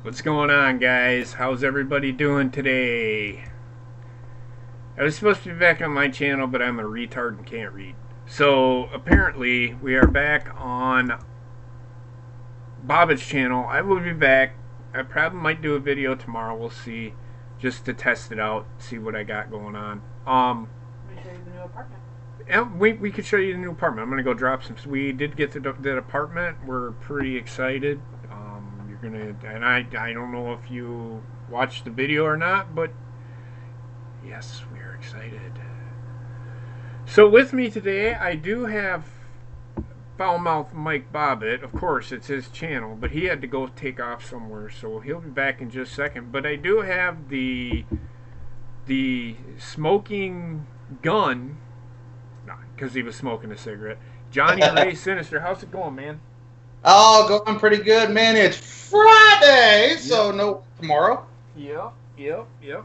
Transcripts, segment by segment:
What's going on, guys? How's everybody doing today? I was supposed to be back on my channel, but I'm a retard and can't read. So, apparently, we are back on Bobbitt's channel. I will be back. I probably might do a video tomorrow. We'll see. Just to test it out, see what I got going on. Let me show you the new apartment. Yeah, we could show you the new apartment. I'm going to go drop some. We did get that apartment. We're pretty excited. You're going to, and I don't know if you watched the video or not, but yes, we're excited. So with me today, I do have Foulmouth Mike Bobbitt. Of course, it's his channel, but he had to go take off somewhere, so he'll be back in just a second. But I do have the smoking gun, because he was smoking a cigarette, Johnny Ray Sinister. How's it going, man? Oh, going pretty good, man. It's Friday, so no tomorrow. Yep.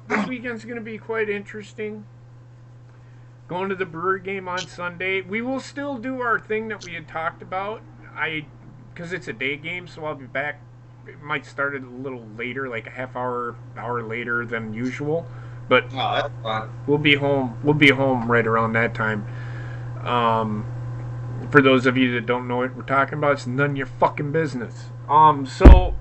This weekend's going to be quite interesting. Going to the Brewer game on Sunday. We will still do our thing that we had talked about. Because it's a day game, so I'll be back. It might start a little later, like a half hour later than usual. But oh, that's fine. We'll be home. We'll be home right around that time. For those of you that don't know what we're talking about, it's none of your fucking business. But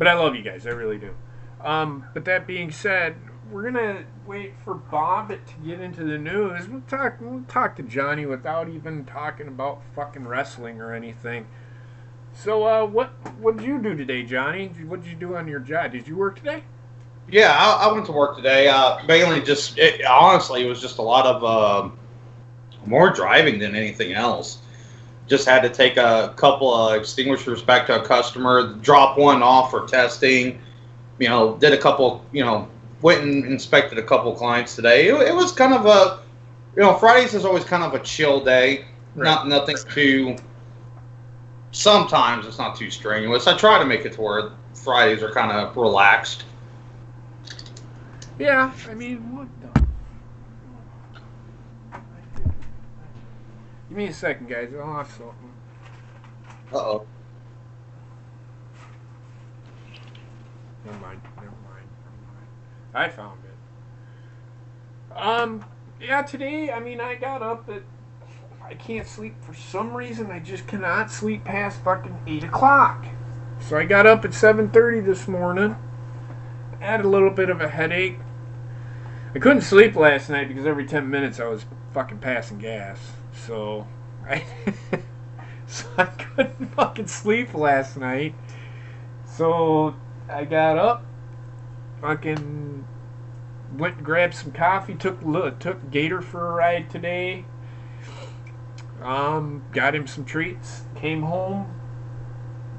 I love you guys, I really do. But that being said, we're gonna wait for Bobbitt to get into the news. We'll talk to Johnny without even talking about fucking wrestling or anything. So, what did you do today, Johnny? What did you do on your job? Did you work today? Yeah, I went to work today. Mainly honestly, it was just a lot of more driving than anything else. Just had to take a couple of extinguishers back to a customer, drop one off for testing. You know, did a couple, went and inspected a couple clients today. It was kind of a, Fridays is always kind of a chill day. Right. Nothing too, sometimes it's not too strenuous. I try to make it to where Fridays are kind of relaxed. Yeah, I mean, what the... Give me a second, guys. I'll have something. Uh-oh. Never mind. I found it. Yeah, today, I mean, I got up at... I can't sleep for some reason. I just cannot sleep past fucking 8 o'clock. So I got up at 7:30 this morning. I had a little bit of a headache. I couldn't sleep last night because every 10 minutes I was fucking passing gas. So I couldn't fucking sleep last night. So I got up, fucking went and grabbed some coffee, took Gator for a ride today. Got him some treats, came home,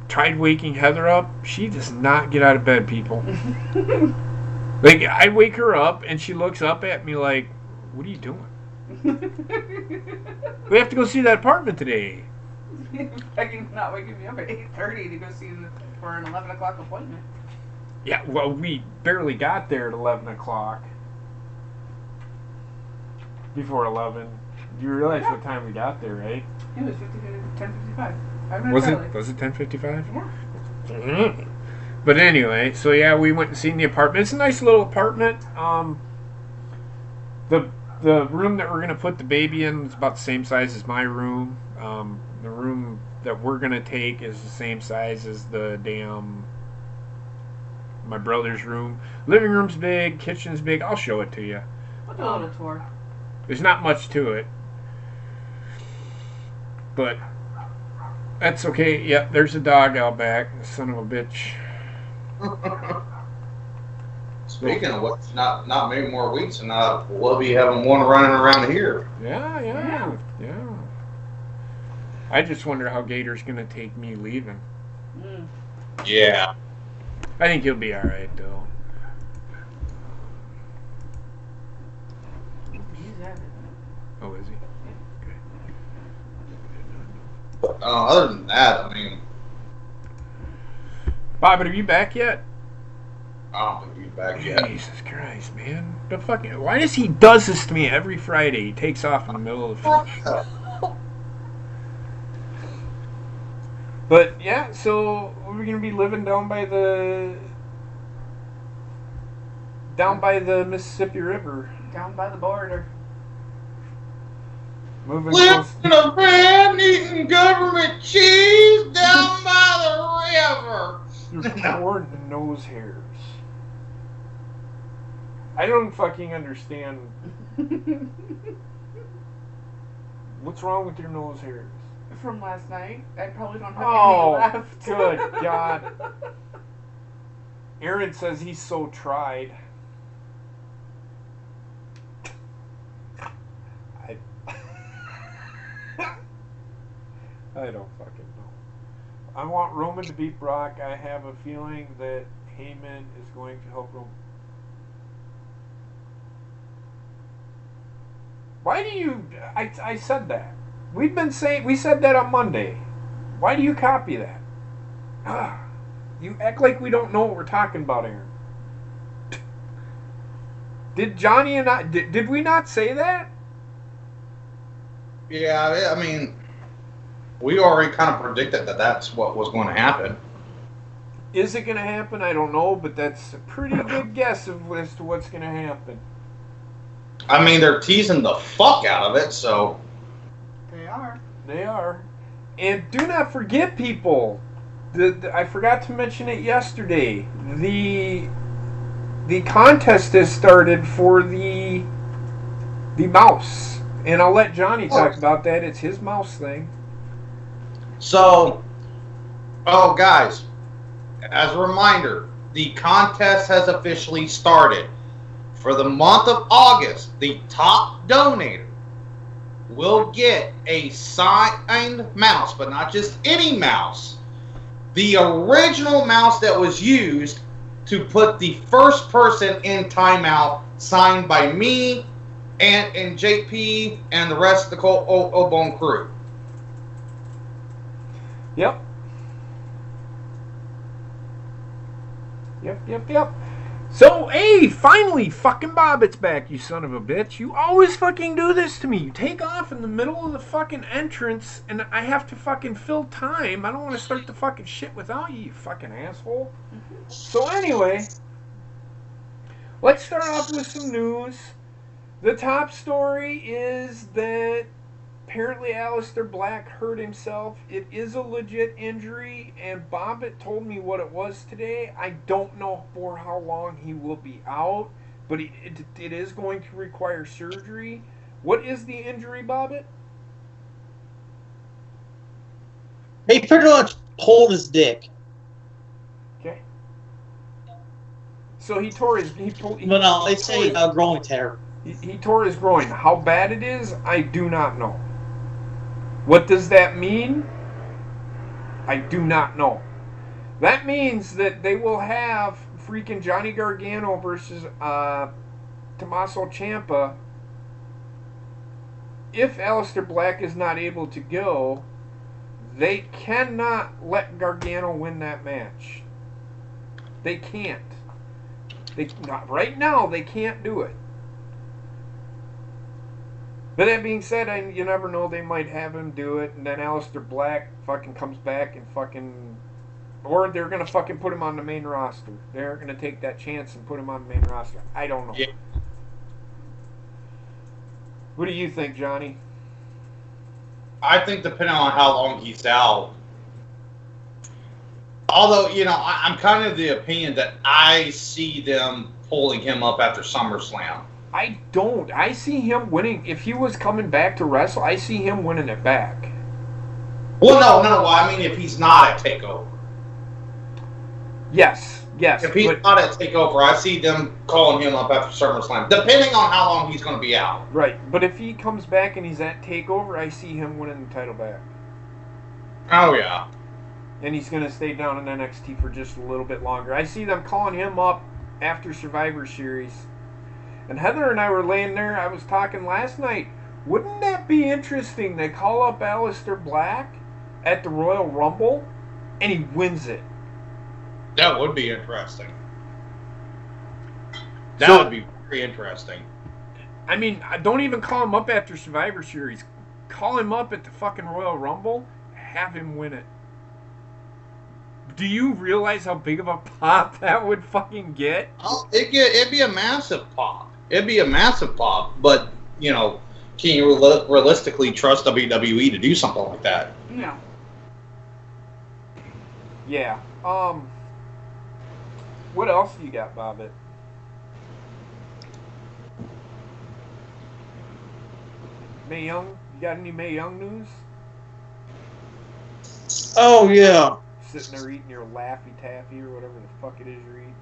tried waking Heather up. She does not get out of bed, people. Like, I wake her up, and she looks up at me like, what are you doing? We have to go see that apartment today. Fucking not waking me up at 8:30 to go see for an 11 o'clock appointment. Yeah, well, we barely got there at 11 o'clock. Before 11. You realize what time we got there, right? It was 10:55. Was it 10:55? Yeah. But anyway, so yeah, we went and seen the apartment. It's a nice little apartment. The room that we're gonna put the baby in is about the same size as my room. The room that we're gonna take is the same size as the my brother's room. Living room's big, kitchen's big. I'll show it to you. We'll do a little tour. There's not much to it, but that's okay. Yep, there's a dog out back. Son of a bitch. Speaking of which, not many more weeks, and we'll be having one running around here. Yeah. I just wonder how Gator's gonna take me leaving. Yeah. I think he'll be all right though. He's at it. Oh, is he? Okay. Other than that, I mean, Bobbitt, are you back yet? I don't think he's back yet. Jesus Christ, man! Why does he does this to me every Friday? He takes off in the middle of. But yeah, so we're gonna be living down by the Mississippi River, Down by the border. moving Living close. in a van eating government cheese down by the river. Your poor nose hairs. I don't fucking understand. What's wrong with your nose hairs? From last night. I probably don't have Oh, any left. good God. Aaron says he's so tried. I I don't fucking know. I want Roman to beat Brock. I have a feeling that Heyman is going to help Roman. Why do you... I said that. We said that on Monday. Why do you copy that? You act like we don't know what we're talking about, Aaron. Did Johnny and I... Did we not say that? Yeah, I mean, we already kind of predicted that that's what was going to happen. Is it going to happen? I don't know, but that's a pretty good guess as to what's going to happen. I mean, they're teasing the fuck out of it, so... They are. They are. And do not forget, people, I forgot to mention it yesterday, the contest has started for the mouse. And I'll let Johnny talk about that. It's his mouse thing. So, guys, as a reminder, the contest has officially started. For the month of August, the top donator will get a signed mouse, but not just any mouse. The original mouse that was used to put the first person in timeout, signed by me and JP and the rest of the Obone crew. Yep. Yep. So, hey, finally, fucking Bobbitt's back, you son of a bitch. You always fucking do this to me. You take off in the middle of the fucking entrance, and I have to fucking fill time. I don't want to start the fucking shit without you, you fucking asshole. So anyway, let's start off with some news. The top story is that apparently Aleister Black hurt himself. It is a legit injury, and Bobbitt told me what it was today. I don't know for how long he will be out, but it is going to require surgery. What is the injury, Bobbitt? He pretty much pulled his dick. Okay. So he tore his... No, they say groin tear. He tore his groin. How bad it is, I do not know. What does that mean? I do not know. That means that they will have freaking Johnny Gargano versus Tommaso Ciampa. If Aleister Black is not able to go, they cannot let Gargano win that match. They can't. Right now, they can't do it. But that being said, you never know, they might have him do it, and then Aleister Black fucking comes back and fucking... Or they're going to fucking put him on the main roster. They're going to take that chance and put him on the main roster. I don't know. Yeah. What do you think, Johnny? I think depending on how long he's out... Although, I'm kind of the opinion that I see them pulling him up after SummerSlam. I don't. I see him winning. If he was coming back to wrestle, I see him winning it back. Well, no. I mean, if he's not at TakeOver. Yes. If he's not at TakeOver, I see them calling him up after SummerSlam, depending on how long he's going to be out. Right. But if he comes back and he's at TakeOver, I see him winning the title back. Oh, yeah. And he's going to stay down in NXT for just a little bit longer. I see them calling him up after Survivor Series. And Heather and I were laying there, I was talking last night. Wouldn't that be interesting? They call up Aleister Black at the Royal Rumble, and he wins it. That would be interesting. That would be very interesting. I mean, don't even call him up after Survivor Series. Call him up at the fucking Royal Rumble, have him win it. Do you realize how big of a pop that would fucking get? Oh, it'd be a massive pop. It'd be a massive pop. But, you know, can you realistically trust WWE to do something like that? No. Yeah. What else you got, Bobbitt? Mae Young? You got any Mae Young news? Oh, yeah. Sitting there eating your Laffy Taffy or whatever the fuck it is you're eating.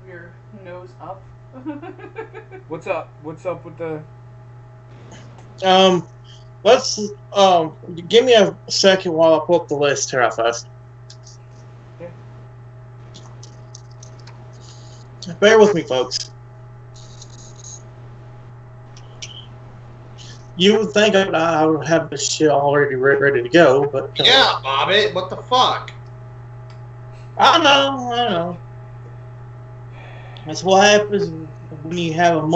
Your nose up. What's up? What's up with the... Let's, give me a second while I pull up the list here first. Okay. Bear with me, folks. You would think I would have this shit already ready to go, but... Yeah, Bobby, what the fuck? I know. That's what happens when you have a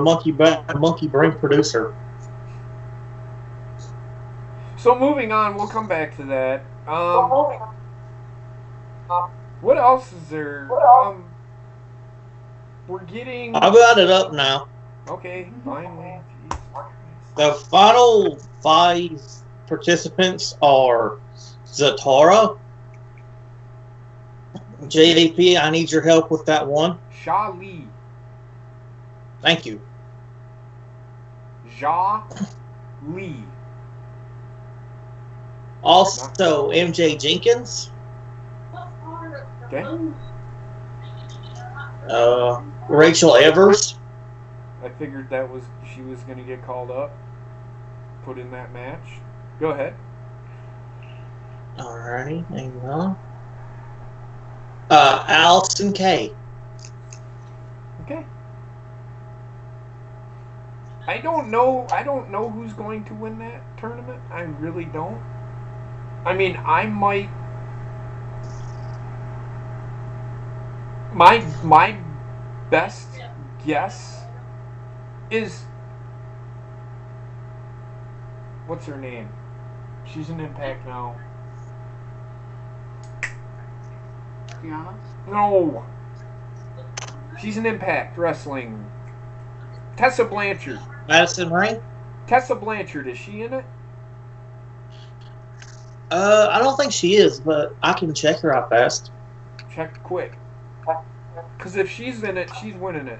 monkey brain producer. So moving on, we'll come back to that. What else is there? We're getting... I got it up now. Okay, finally. The final 5 participants are Zatara. JDP, I need your help with that one. Sha Li. Thank you. Sha Li. Also, MJ Jenkins. Okay. Rachel Evers. I figured that was she was going to get called up, put in that match. Go ahead. Alrighty, hang on. Allison Kay. Okay. I don't know who's going to win that tournament. I really don't. I mean, I might. My best guess is, what's her name? She's in Impact now. Tiana? No. She's in Impact Wrestling. Tessa Blanchard. Madison Rain? Tessa Blanchard, is she in it? I don't think she is, but I can check her out fast. Check quick. Because if she's in it, she's winning it.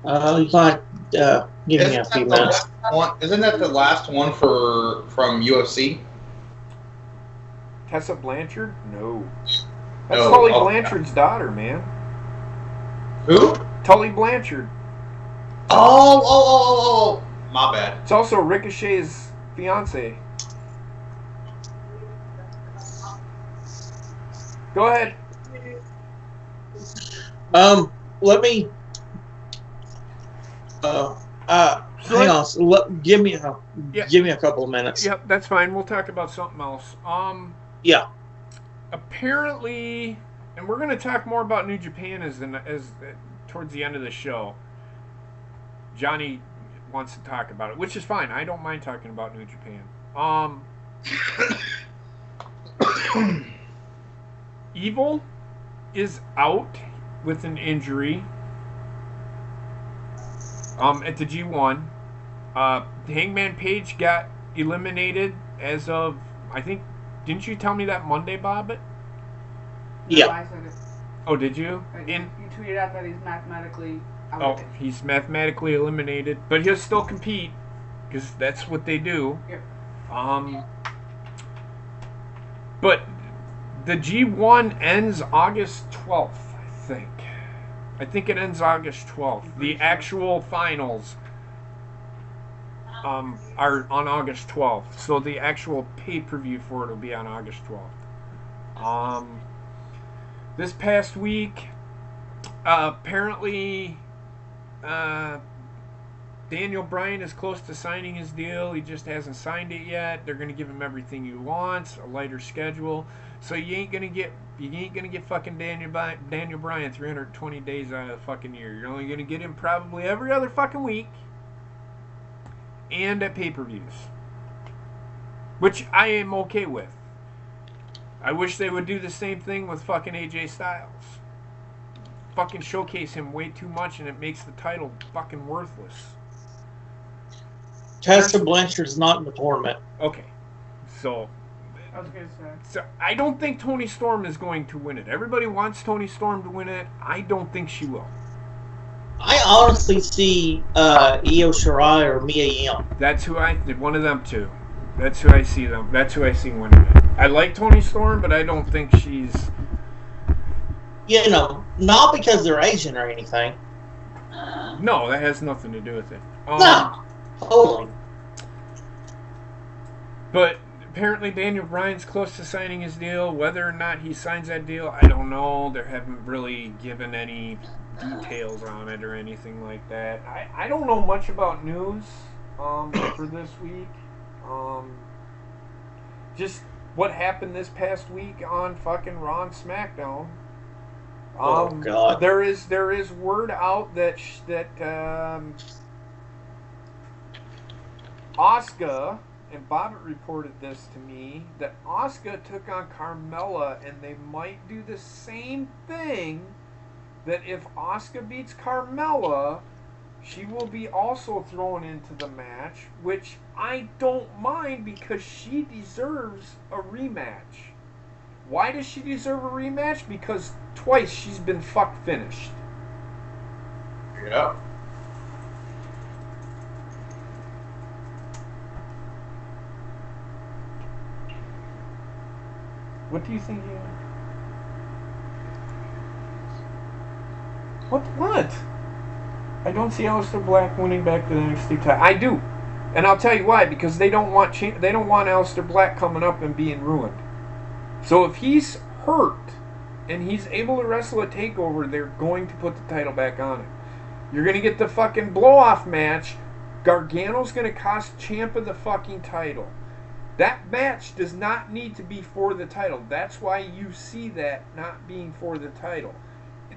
You might give me a few minutes. Isn't that the last one from UFC? Tessa Blanchard? No. That's No, Tully okay. Blanchard's daughter, man. Who? Tully Blanchard. Oh. My bad. It's also Ricochet's fiance. Go ahead. Let me. Hang on. Give me a couple of minutes. Yep, that's fine. We'll talk about something else. Yeah. Apparently, and we're going to talk more about New Japan as towards the end of the show. Johnny wants to talk about it, which is fine. I don't mind talking about New Japan. Evil is out with an injury at the G1. Hangman Page got eliminated as of, I think, didn't you tell me that Monday, Bobbitt? Yeah. No, I said it. Oh, did you? You tweeted out that he's mathematically out Oh, of it. he's mathematically eliminated, but he'll still compete because that's what they do. Yep. But the G1 ends August 12th, I think. I think it ends August 12th. The actual finals are on August 12th. So the actual pay-per-view for it will be on August 12th. This past week, apparently, Daniel Bryan is close to signing his deal. He just hasn't signed it yet. They're going to give him everything he wants, a lighter schedule. So you ain't gonna get fucking Daniel Bryan 320 days out of the fucking year. You're only gonna get him probably every other fucking week, and at pay-per-views. which I am okay with. I wish they would do the same thing with fucking AJ Styles. Fucking showcase him way too much and it makes the title fucking worthless. Tessa Blanchard's not in the tournament. Okay. So I was gonna say. So I don't think Toni Storm is going to win it. Everybody wants Toni Storm to win it. I don't think she will. I honestly see Io Shirai or Mia Yim. That's who one of them two. That's who I see them. That's who I see winning it. I like Toni Storm, but I don't think she's. You know, not because they're Asian or anything. No, that has nothing to do with it. No, totally. But apparently Daniel Bryan's close to signing his deal. Whether or not he signs that deal, I don't know. They haven't really given any details on it or anything like that. I don't know much about news for this week. Just what happened this past week on fucking Raw and SmackDown. Oh God! There is word out that Asuka, and Bobbitt reported this to me, that Asuka took on Carmella, and they might do the same thing. That if Asuka beats Carmella, she will be also thrown into the match, which I don't mind because she deserves a rematch. Why does she deserve a rematch? Because twice she's been fuck finished. Yeah. What do you think you... What? I don't see Aleister Black winning back to the NXT title. I do. And I'll tell you why. Because they don't want Aleister Black coming up and being ruined. So if he's hurt and he's able to wrestle a takeover, they're going to put the title back on him. You're going to get the fucking blow-off match. Gargano's going to cost Ciampa the fucking title. That match does not need to be for the title. That's why you see that not being for the title.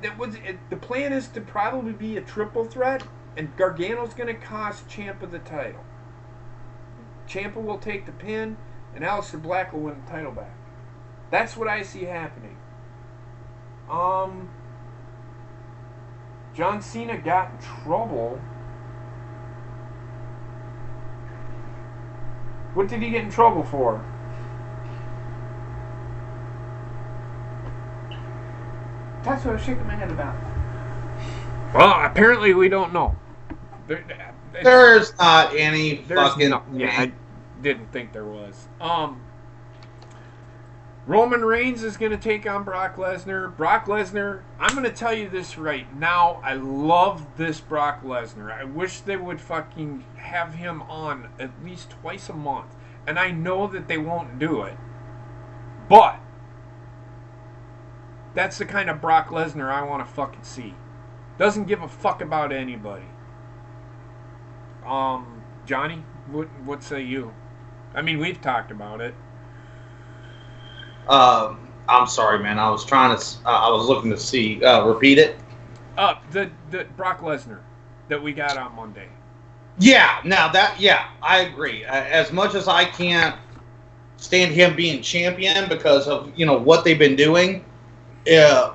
The plan is to probably be a triple threat, and Gargano's going to cost Ciampa the title. Ciampa will take the pin, and Aleister Black will win the title back. That's what I see happening. John Cena got in trouble. What did he get in trouble for? That's what I was shaking my head about. Well, apparently we don't know. There's not any fucking... Yeah, I didn't think there was. Roman Reigns is going to take on Brock Lesnar. Brock Lesnar, I'm going to tell you this right now. I love this Brock Lesnar. I wish they would fucking have him on at least twice a month. And I know that they won't do it. But that's the kind of Brock Lesnar I want to fucking see. Doesn't give a fuck about anybody. Johnny, what say you? I mean, we've talked about it. I'm sorry, man. I was looking to see. Repeat it. The Brock Lesnar that we got on Monday. Yeah. Now I agree. As much as I can't stand him being champion because of what they've been doing. I'd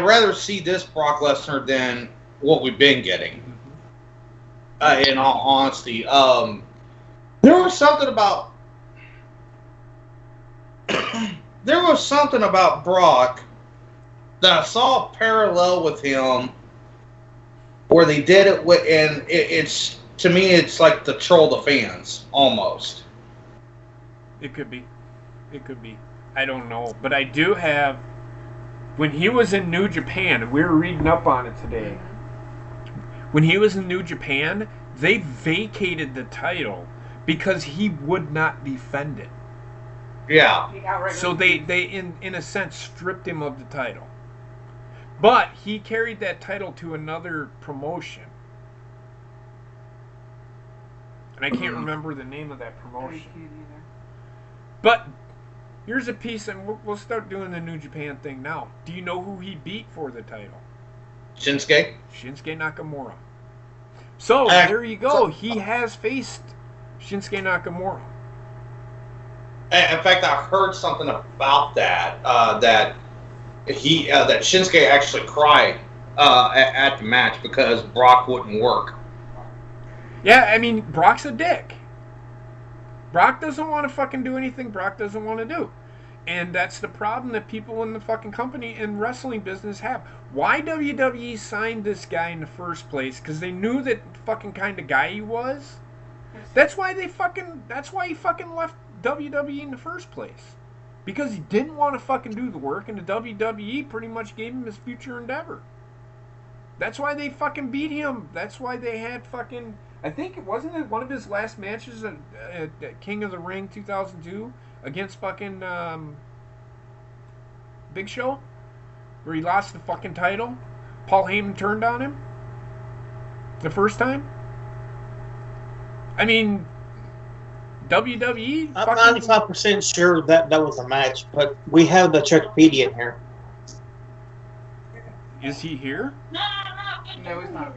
rather see this Brock Lesnar than what we've been getting. In all honesty, there was something about Brock that I saw a parallel with him where they did it with, and it's to me it's like to troll the fans almost. It could be. I don't know, but I do have. When he was in New Japan, and we were reading up on it today. When he was in New Japan, they vacated the title because he would not defend it. Yeah. So they in a sense stripped him of the title. But he carried that title to another promotion. And I can't remember the name of that promotion. But here's a piece, and we'll start doing the New Japan thing now. Do you know who he beat for the title? Shinsuke Nakamura. So there you go. He has faced Shinsuke Nakamura. In fact, I heard something about that. That Shinsuke actually cried at the match because Brock wouldn't work. Yeah, I mean, Brock's a dick. Brock doesn't want to fucking do anything Brock doesn't want to do. And that's the problem that people in the fucking company and wrestling business have. Why WWE signed this guy in the first place? Because they knew that fucking kind of guy he was. That's why he fucking left WWE in the first place. Because he didn't want to fucking do the work, and the WWE pretty much gave him his future endeavor. That's why they fucking beat him. That's why they had fucking... I think it wasn't one of his last matches at King of the Ring 2002 against fucking Big Show, where he lost the fucking title. Paul Heyman turned on him the first time. I mean, WWE. I'm 95% sure that was a match, but we have the Trekapedia in here. Is he here? No, he's not.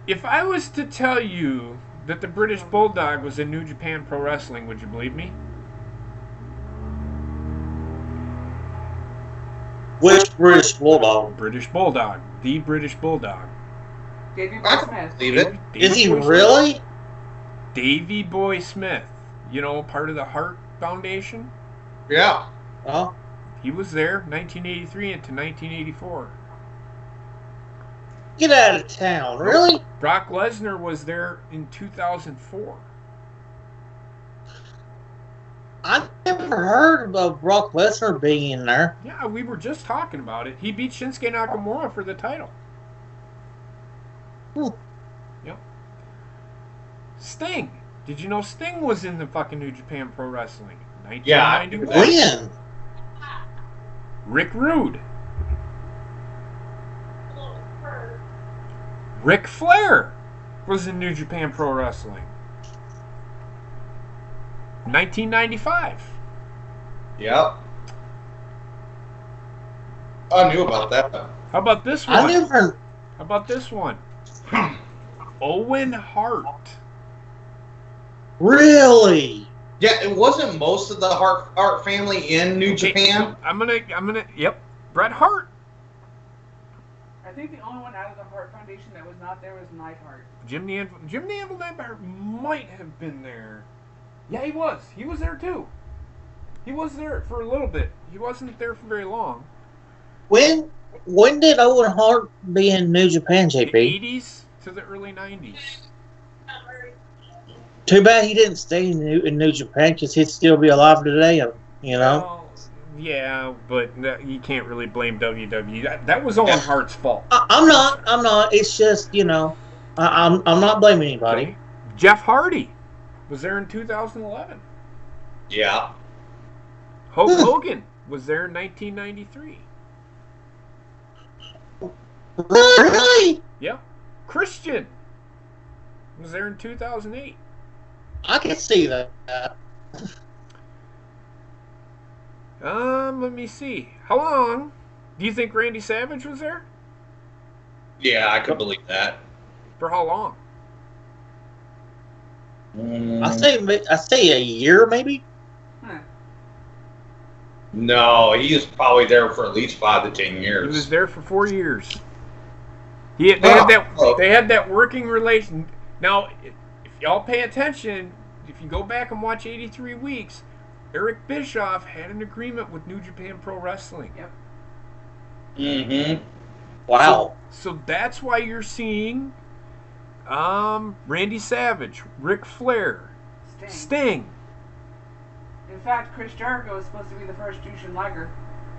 If I was to tell you that the British Bulldog was in New Japan Pro Wrestling, would you believe me? Which British Bulldog? British Bulldog. The British Bulldog. Davey Boy Smith. Believe it. Is he really? Davey Boy Smith. You know, part of the Hart Foundation. Yeah. Oh. He was there 1983 into 1984. Get out of town, really? Brock Lesnar was there in 2004. I've never heard of Brock Lesnar being in there. Yeah, we were just talking about it. He beat Shinsuke Nakamura for the title. Yep. Sting. Did you know Sting was in the fucking New Japan Pro Wrestling? 1991. When? Rick Rude. Ric Flair was in New Japan Pro Wrestling. 1995. Yep. I knew about that. How about this one? I never. How about this one? Owen Hart. Really? Yeah, it wasn't most of the Hart family in New Japan. I'm gonna. Yep. Bret Hart. I think the only one out of the Hart Foundation that was not there was Neidhart. Jim the Anvil Neidhart might have been there. Yeah, he was. He was there too. He was there for a little bit. He wasn't there for very long. When did Owen Hart be in New Japan, JP? The 80s to the early 90s. Too bad he didn't stay in New Japan, because he'd still be alive today, you know? Well, yeah, but you can't really blame WWE. That was Owen Hart's fault. I'm not. It's just, you know, I'm not blaming anybody. Okay. Jeff Hardy was there in 2011. Yeah. Hulk Hogan was there in 1993. Really? Yeah. Christian was there in 2008. I can see that. Let me see. How long do you think Randy Savage was there? Yeah, I could believe that. For how long? I say a year, maybe. No, he was probably there for at least 5 to 10 years. He was there for 4 years. They had that working relation. Now, if y'all pay attention, if you go back and watch 83 Weeks, Eric Bischoff had an agreement with New Japan Pro Wrestling. Yep. Mm-hmm. Wow. So that's why you're seeing Randy Savage, Ric Flair, Sting. In fact, Chris Jericho was supposed to be the first Jushin Liger.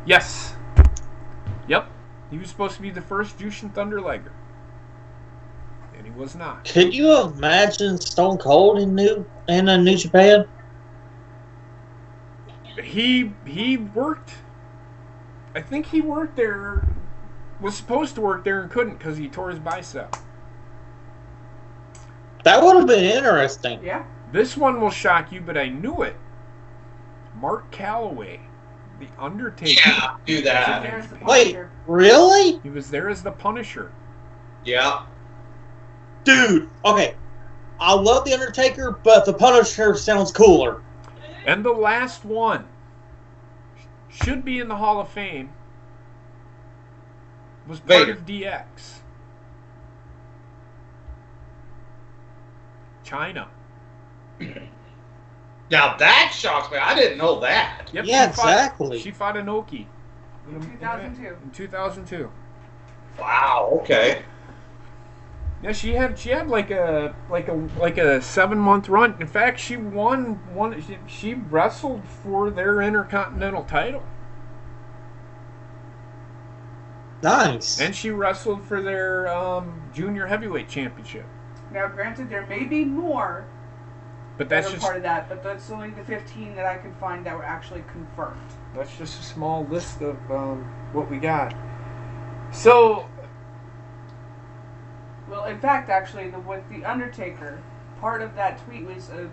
Yes. Yep. He was supposed to be the first Jushin Thunder Liger. And he was not. Could you imagine Stone Cold in New Japan? He worked. I think he worked there. Was supposed to work there and couldn't because he tore his bicep. That would have been interesting. Yeah. This one will shock you, but I knew it. Mark Calloway, The Undertaker. Yeah, do that. There's the Wait, Punisher. really? He was there as the Punisher. Yeah. Dude, okay. I love The Undertaker, but The Punisher sounds cooler. And the last one should be in the Hall of Fame. Was part Vader. of DX. China. Now that shocks me. I didn't know that. Yep, Yeah, she fought- exactly. She fought Inoki. In 2002. In 2002. Wow. Okay. Yeah, she had like a 7-month run. In fact, she won one. She wrestled for their Intercontinental title, Nice. and she wrestled for their Junior Heavyweight Championship. Now, granted, there may be more But that that's are just part of that, but that's only the 15 that I could find that were actually confirmed. a small list of what we got. So Well, in fact, actually, with the Undertaker, part of that tweet was a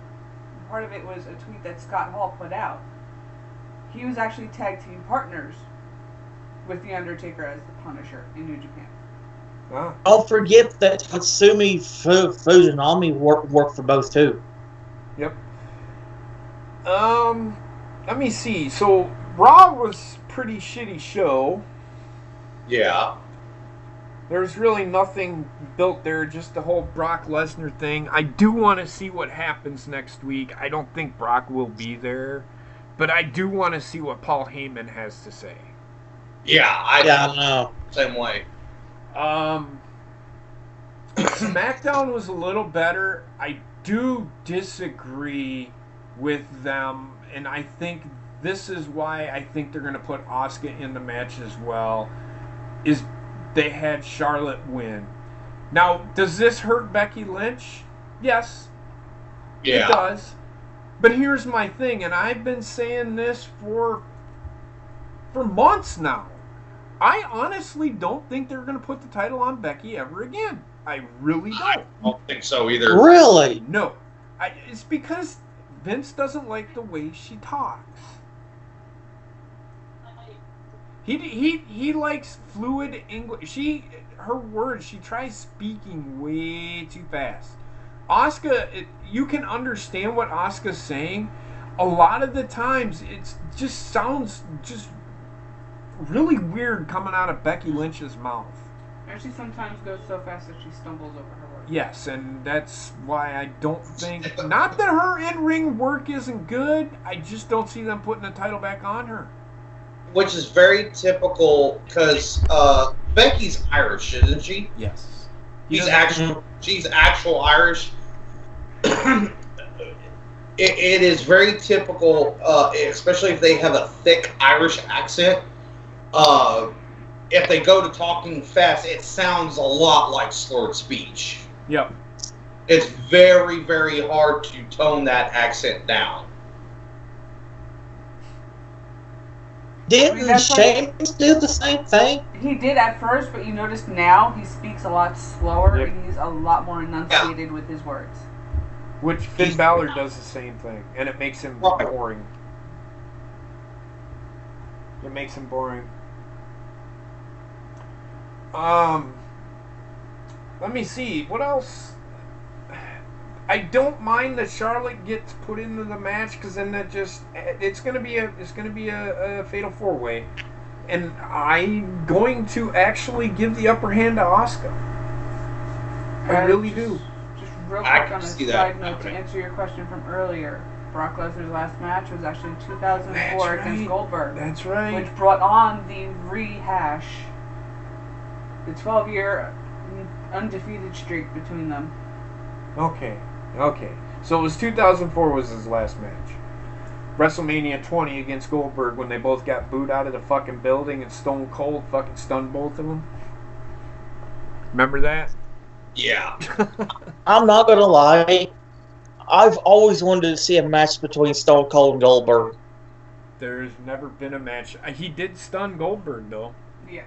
tweet that Scott Hall put out. He was actually tag team partners with the Undertaker as the Punisher in New Japan. Don't forget that Tatsumi Fujinami worked for both too. Yep. Let me see. So Raw was pretty shitty show. Yeah. There's really nothing built there, just the whole Brock Lesnar thing. I do want to see what happens next week. I don't think Brock will be there, but I do want to see what Paul Heyman has to say. Yeah. I know. Same way. SmackDown was a little better. I do disagree with them, and I think this is why I think they're going to put Asuka in the match as well, is they had Charlotte win. Now, does this hurt Becky Lynch? Yes, Yeah. it does. But here's my thing, and I've been saying this for months now. I honestly don't think they're going to put the title on Becky ever again. I really don't. I don't think so either. Really? No. It's because Vince doesn't like the way she talks. He likes fluid English. Her words, she tries speaking way too fast. Asuka, you can understand what Asuka's saying. A lot of the times, it just sounds just really weird coming out of Becky Lynch's mouth. And she sometimes goes so fast that she stumbles over her words. Yes, and that's why I don't think... Not that her in-ring work isn't good, I just don't see them putting the title back on her. Which is very typical because Becky's Irish, isn't she? Yes. She's actual Irish. It is very typical, especially if they have a thick Irish accent. If they go to talking fast, it sounds a lot like slurred speech. Yep. It's very, very hard to tone that accent down. Didn't that's Sheamus do the same thing? He did at first, but you notice now he speaks a lot slower Yep. and he's a lot more enunciated with his words. Which Finn Balor does the same thing, and it makes him Right. boring. It makes him boring. Let me see. What else? I don't mind that Charlotte gets put into the match because then it's gonna be a fatal 4-way, and I'm going to actually give the upper hand to Asuka. I really do. Just real I quick can on a see that side note to happening. answer your question from earlier. Brock Lesnar's last match was actually in 2004 That's against right. Goldberg, That's right. which brought on the rehash, the 12-year undefeated streak between them. Okay. So it was 2004 was his last match. WrestleMania 20 against Goldberg when they both got booed out of the fucking building and Stone Cold fucking stunned both of them. Remember that? Yeah. I'm not gonna lie. I've always wanted to see a match between Stone Cold and Goldberg. There's never been a match. He did stun Goldberg though. Yes.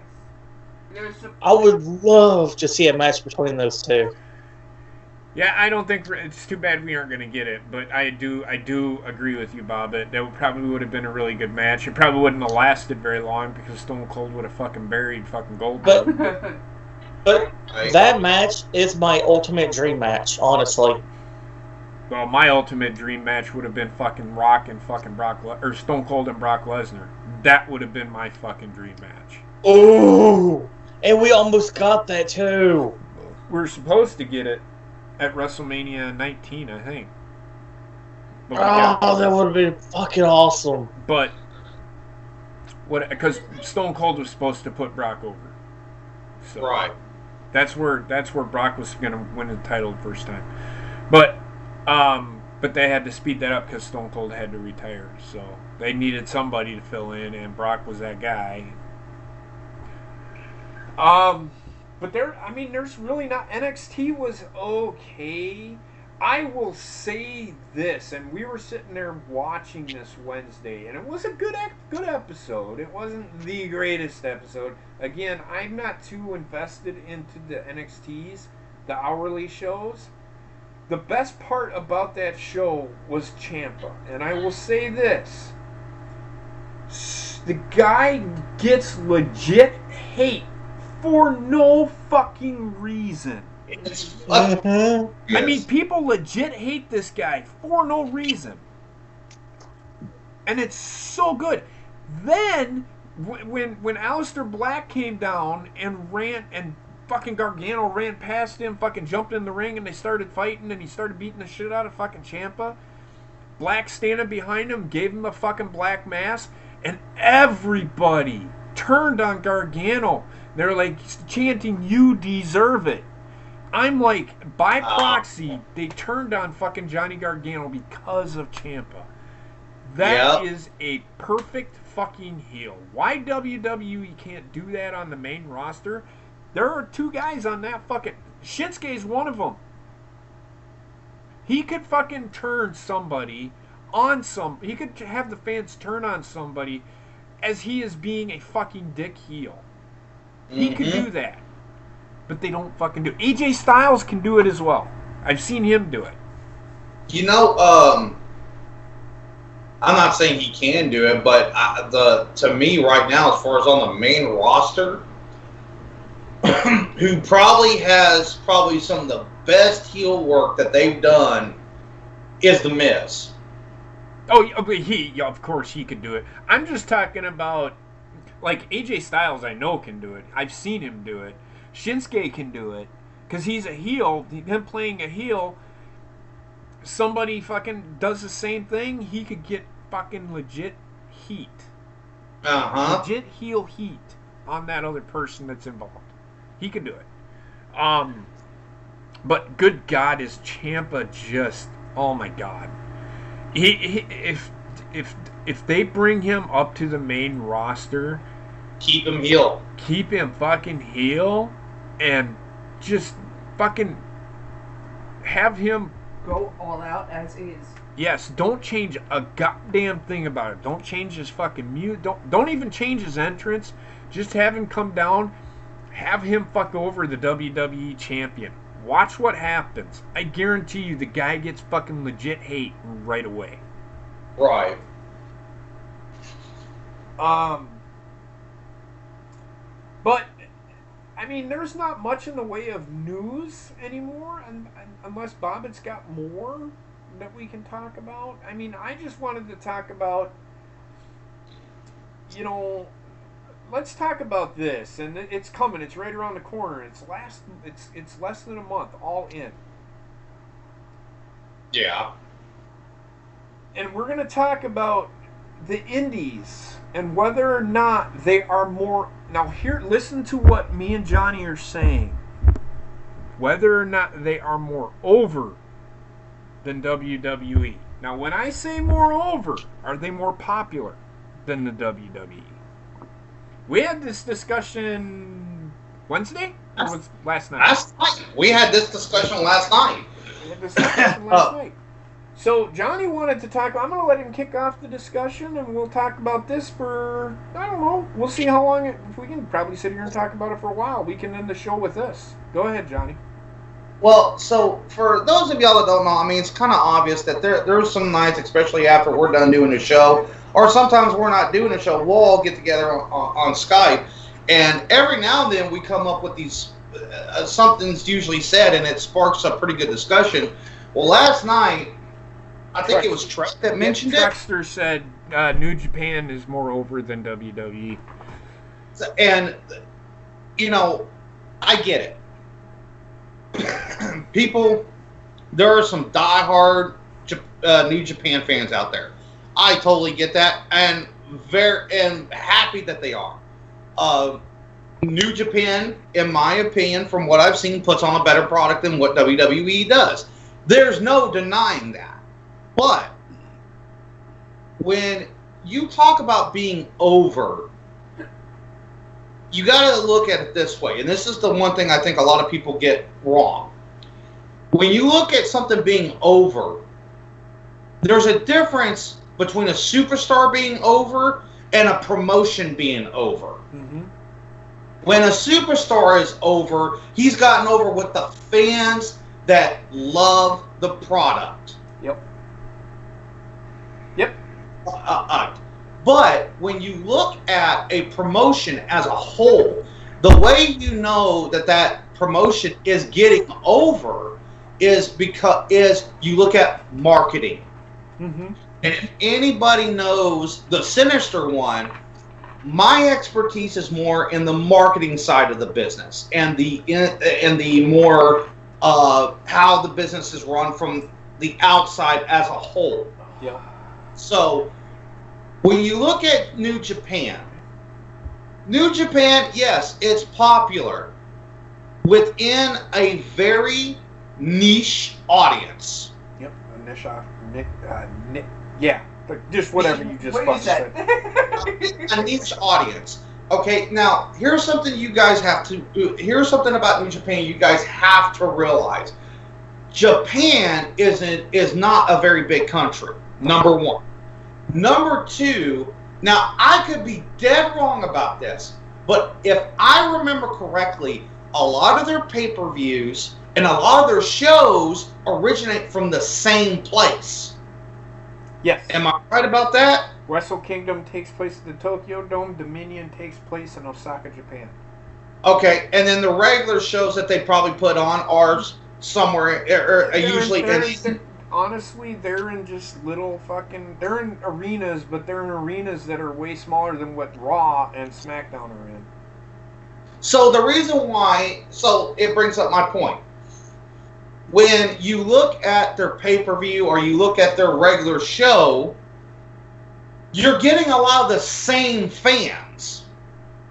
There's I would love to see a match between those two. Yeah, I don't think it's too bad we aren't going to get it, but I do agree with you, Bob. That probably would have been a really good match. It probably wouldn't have lasted very long because Stone Cold would have fucking buried fucking Goldberg. But But that match is my ultimate dream match, honestly. Well, my ultimate dream match would have been fucking Rock and fucking or Stone Cold and Brock Lesnar. That would have been my fucking dream match. Ooh, and we almost got that too. We were supposed to get it at WrestleMania 19, I think. Oh, that would have been fucking awesome. But because Stone Cold was supposed to put Brock over. So right. That's where Brock was going to win the title the first time. But they had to speed that up because Stone Cold had to retire. So they needed somebody to fill in, and Brock was that guy. But there's really not. NXT was okay. I will say this, and we were sitting there watching this Wednesday, and it was a good episode. It wasn't the greatest episode. Again, I'm not too invested into the NXTs, the hourly shows. The best part about that show was Ciampa, and I will say this. The guy gets legit hate for no fucking reason. I mean, people legit hate this guy for no reason. And it's so good. Then, when Aleister Black came down and ran, and fucking Gargano ran past him, fucking jumped in the ring, and they started fighting, and he started beating the shit out of fucking Ciampa. Black standing behind him, gave him a fucking black mask, and everybody turned on Gargano. They're like chanting, "You deserve it." I'm like, by proxy, they turned on fucking Johnny Gargano because of Ciampa. That is a perfect fucking heel. Why WWE can't do that on the main roster? There are two guys on that fucking... Shinsuke's one of them. He could fucking turn somebody on some... He could have the fans turn on somebody as he is being a fucking dick heel. He could do that. But they don't fucking do it. AJ Styles can do it as well. I've seen him do it. You know, I'm not saying he can do it, but to me right now, as far as on the main roster, who probably has some of the best heel work that they've done is The Miz. Oh, but of course he could do it. I'm just talking about, like, AJ Styles I know can do it. I've seen him do it. Shinsuke can do it. Because he's a heel. Him playing a heel, somebody fucking does the same thing, he could get fucking legit heat. Legit heel heat on that other person that's involved. He could do it. But good God, is Ciampa just... Oh my God. If they bring him up to the main roster... Keep him heel. Keep him fucking heel. And just fucking have him... Go all out as is. Yes, don't change a goddamn thing about it. Don't change his fucking mute. Don't even change his entrance. Just have him come down. Have him fuck over the WWE champion. Watch what happens. I guarantee you the guy gets fucking legit hate right away. Right. But, I mean, there's not much in the way of news anymore, unless Bobbitt's got more that we can talk about. I mean, I just wanted to talk about, you know, let's talk about this, and it's coming. It's right around the corner. It's less than a month, All In. Yeah. And we're going to talk about the indies and whether or not they are more... Now, here, listen to what me and Johnny are saying. Whether or not they are more over than WWE. Now, when I say more over, are they more popular than the WWE? We had this discussion Wednesday? Or was last night? Last night. We had this discussion last night. We had this discussion last night. So, Johnny wanted to talk... I'm going to let him kick off the discussion, and we'll talk about this for... I don't know. We'll see how long... If we can probably sit here and talk about it for a while. We can end the show with this. Go ahead, Johnny. Well, so, for those of y'all that don't know, I mean, it's kind of obvious that there's some nights, especially after we're done doing the show, or sometimes we're not doing a show, we'll all get together on Skype, and every now and then we come up with these something's usually said, and it sparks a pretty good discussion. Well, last night, I think it was Trek that mentioned it. Trexter said New Japan is more over than WWE. And, you know, I get it. People, there are some diehard New Japan fans out there. I totally get that, and happy that they are. New Japan, in my opinion, from what I've seen, puts on a better product than what WWE does. There's no denying that. But when you talk about being over, you got to look at it this way, and this is the one thing I think a lot of people get wrong. When you look at something being over, there's a difference between a superstar being over and a promotion being over. Mm-hmm. When a superstar is over, he's gotten over with the fans that love the product. Yep. But when you look at a promotion as a whole, the way you know that promotion is getting over is because you look at marketing. Mm-hmm. And if anybody knows the Sinister One, my expertise is more in the marketing side of the business and the more how the business is run from the outside as a whole. Yeah. So when you look at New Japan, yes, it's popular within a very niche audience. Yep, a niche. Yeah, just whatever you just said. A niche audience. Okay, now here's something here's something about New Japan you guys have to realize. Japan is not a very big country, number one. Number two, now I could be dead wrong about this, but if I remember correctly, a lot of their pay-per-views and a lot of their shows originate from the same place. Yes. Am I right about that? Wrestle Kingdom takes place at the Tokyo Dome. Dominion takes place in Osaka, Japan. Okay, and then the regular shows that they probably put on are somewhere, honestly, they're in just little they're in arenas, but they're in arenas that are way smaller than what Raw and SmackDown are in. So the reason why, it brings up my point. When you look at their pay-per-view or you look at their regular show, you're getting a lot of the same fans.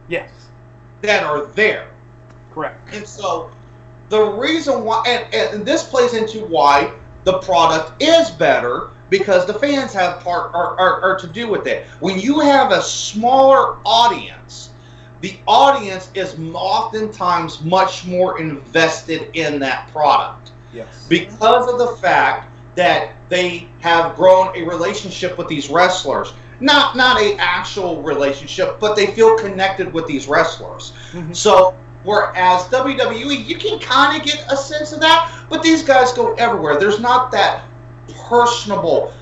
Yes. That are there. Correct. And so the reason why, and this plays into why the product is better, because the fans have are to do with it. When you have a smaller audience, the audience is oftentimes much more invested in that product. Yes. Because of the fact that they have grown a relationship with these wrestlers. Not an actual relationship, but they feel connected with these wrestlers. Mm-hmm. So, whereas WWE, you can kind of get a sense of that, but these guys go everywhere. There's not that personable.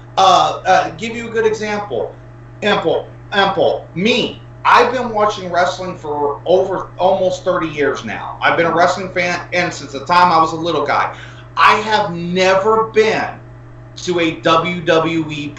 Give you a good example. Me. I've been watching wrestling for over almost 30 years now. I've been a wrestling fan and since the time I was a little guy. I have never been to a WWE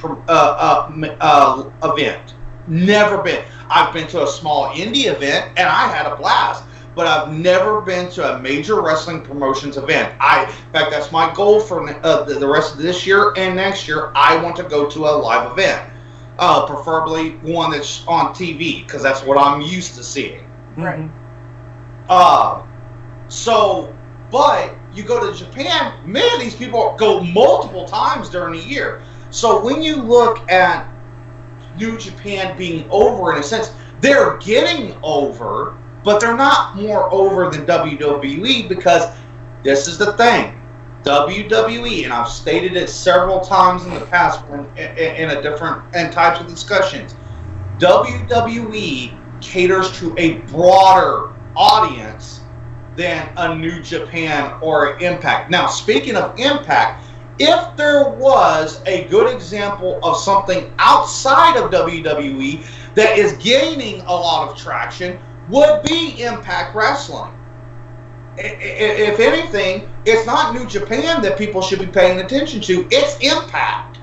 event. Never been. I've been to a small indie event and I had a blast, but I've never been to a major wrestling promotions event. In fact, that's my goal for the rest of this year and next year. I want to go to a live event, preferably one that's on TV because that's what I'm used to seeing. Right. But you go to Japan, many of these people go multiple times during the year. So when you look at New Japan being over, in a sense, they're getting over, but they're not more over than WWE, because this is the thing. WWE, and I've stated it several times in the past in types of discussions, WWE caters to a broader audience than a New Japan or Impact. Now, speaking of Impact, if there was a good example of something outside of WWE that is gaining a lot of traction, would be Impact Wrestling. if anything, it's not New Japan that people should be paying attention to. It's Impact.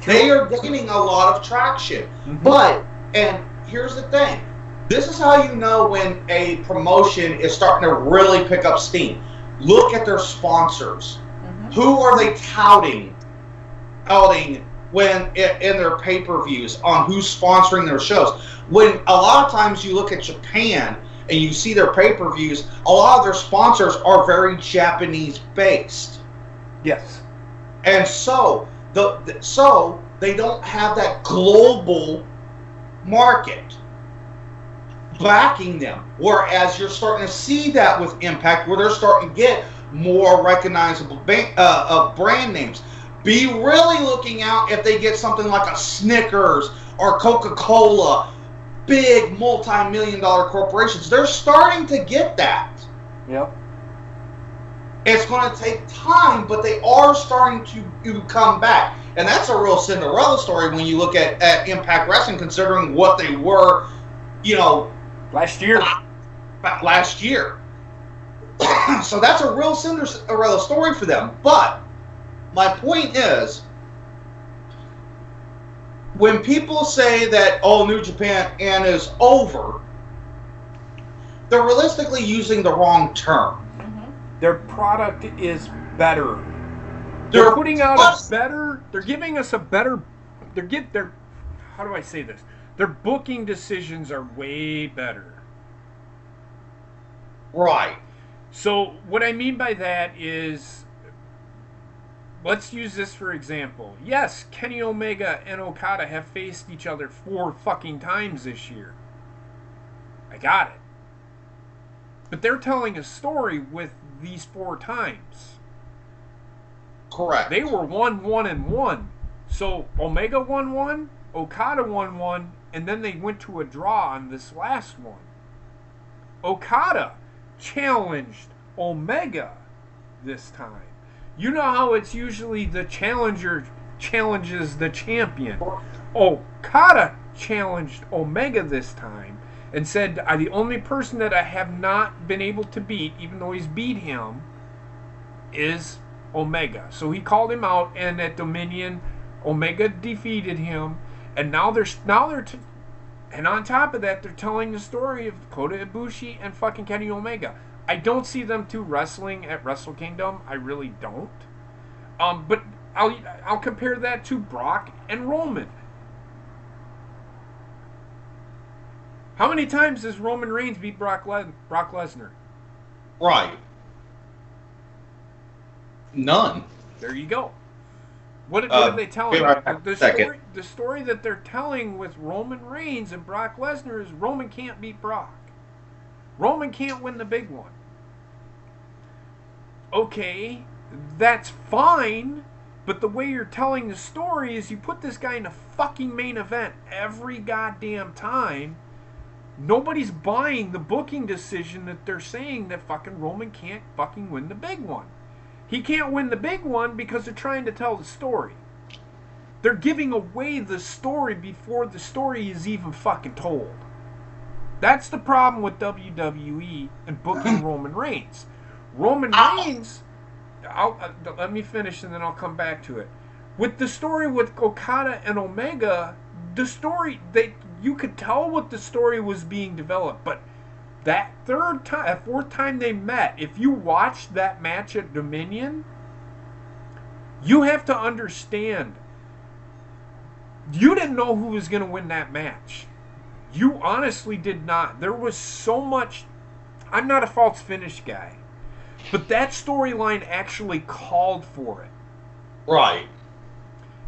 They are gaining a lot of traction. But, and here's the thing. This is how you know when a promotion is starting to really pick up steam. Look at their sponsors. Who are they touting when in their pay-per-views on who's sponsoring their shows? When a lot of times you look at Japan and you see their pay-per-views, a lot of their sponsors are very Japanese-based. Yes. And so they don't have that global market backing them. Whereas you're starting to see that with Impact, where they're starting to get more recognizable brand names. Be really looking out if they get something like a Snickers or Coca-Cola, big multi-million-dollar corporations. They're starting to get that. Yep. It's going to take time, but they are starting to come back. And that's a real Cinderella story when you look at Impact Wrestling, considering what they were, last year. So that's a real Cinderella story for them. But my point is, when people say that, New Japan is over, they're realistically using the wrong term. Their product is better. They're putting out a better. They're giving us a better. How do I say this? Their booking decisions are way better. Right. So what I mean by that is, let's use this for example. Yes, Kenny Omega and Okada have faced each other 4 fucking times this year. I got it. But they're telling a story with these 4 times. Correct. They were 1-1-1. So Omega won 1, Okada won 1, and then they went to a draw on this last one. Okada challenged Omega this time. You know how it's usually the challenger challenges the champion. Okada challenged Omega this time and said, the only person that I have not been able to beat, even though he's beat him, is Omega. So he called him out, and at Dominion, Omega defeated him, and and on top of that, they're telling the story of Kota Ibushi and fucking Kenny Omega. I don't see them two wrestling at Wrestle Kingdom. I really don't. But I'll compare that to Brock and Roman. How many times does Roman Reigns beat Brock Lesnar? Right. None. There you go. What are they telling? The story that they're telling with Roman Reigns and Brock Lesnar is Roman can't beat Brock. Roman can't win the big one. Okay, that's fine, but the way you're telling the story is you put this guy in a fucking main event every goddamn time. Nobody's buying the booking decision that they're saying that fucking Roman can't fucking win the big one. He can't win the big one because they're trying to tell the story. They're giving away the story before the story is even fucking told. That's the problem with WWE and booking Roman Reigns. Roman Reigns, let me finish and then I'll come back to it. With the story with Okada and Omega, the story, you could tell what the story was being developed, but that fourth time they met, if you watched that match at Dominion, you have to understand, you didn't know who was going to win that match. You honestly did not. There was so much. I'm not a false finish guy, but that storyline actually called for it. Right.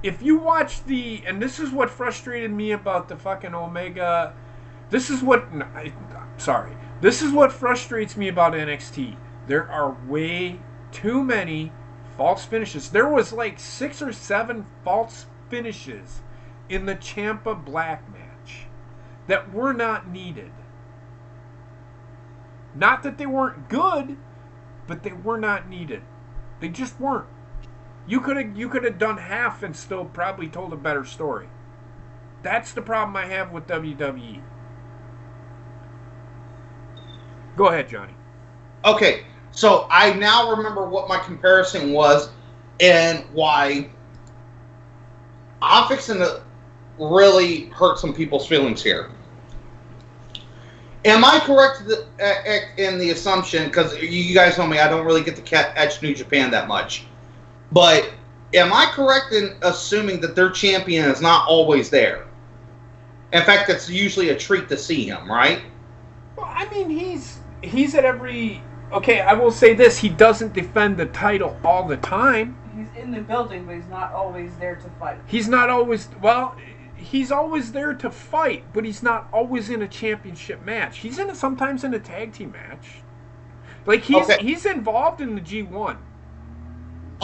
If you watch and this is what frustrated me about the fucking Omega. This is what frustrates me about NXT. There are way too many false finishes. There was like 6 or 7 false finishes in the Ciampa Black match that were not needed. Not that they weren't good, but they were not needed. They just weren't. You could have done half and still probably told a better story. That's the problem I have with WWE. Go ahead, Johnny. Okay, So I now remember what my comparison was and why I'm fixing to really hurt some people's feelings here. Am I correct in the assumption, because you guys know me, I don't really get to catch New Japan that much, but am I correct in assuming that their champion is not always there? In fact, it's usually a treat to see him, right? Well, I mean, he's at every... Okay, I will say this. He doesn't defend the title all the time. He's in the building, but he's not always there to fight. He's not always... Well, he's always there to fight, but he's not always in a championship match. He's sometimes in a tag team match. Like, he's involved in the G1.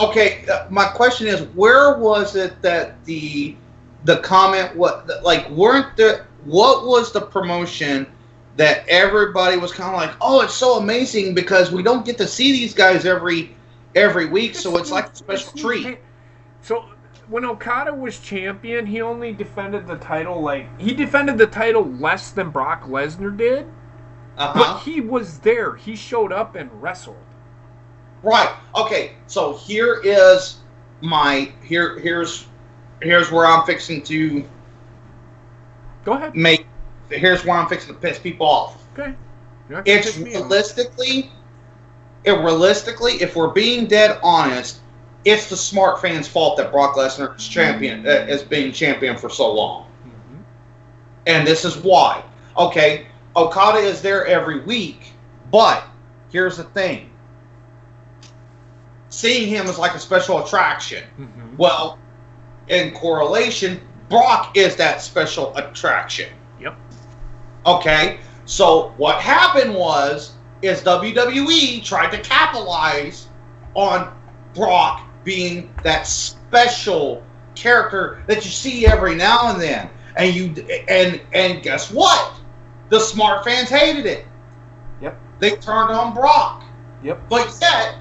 Okay, my question is, where was it that the comment, what was the promotion that everybody was kind of like, oh, it's so amazing because we don't get to see these guys every week, so it's like a special treat. So when Okada was champion, he only defended the title he defended the title less than Brock Lesnar did, but he was there. He showed up and wrestled. Right. Okay. So here's where I'm fixing to go ahead. Here's where I'm fixing to piss people off. Okay. It's realistically, if we're being dead honest, it's the smart fans' fault that Brock Lesnar is being champion for so long. Mm-hmm. And this is why. Okay, Okada is there every week, but here's the thing. Seeing him is like a special attraction. Mm-hmm. Well, in correlation, Brock is that special attraction. Yep. Okay, so what happened is WWE tried to capitalize on Brock being that special character that you see every now and then, and guess what? The smart fans hated it. Yep. They turned on Brock. Yep. But yet,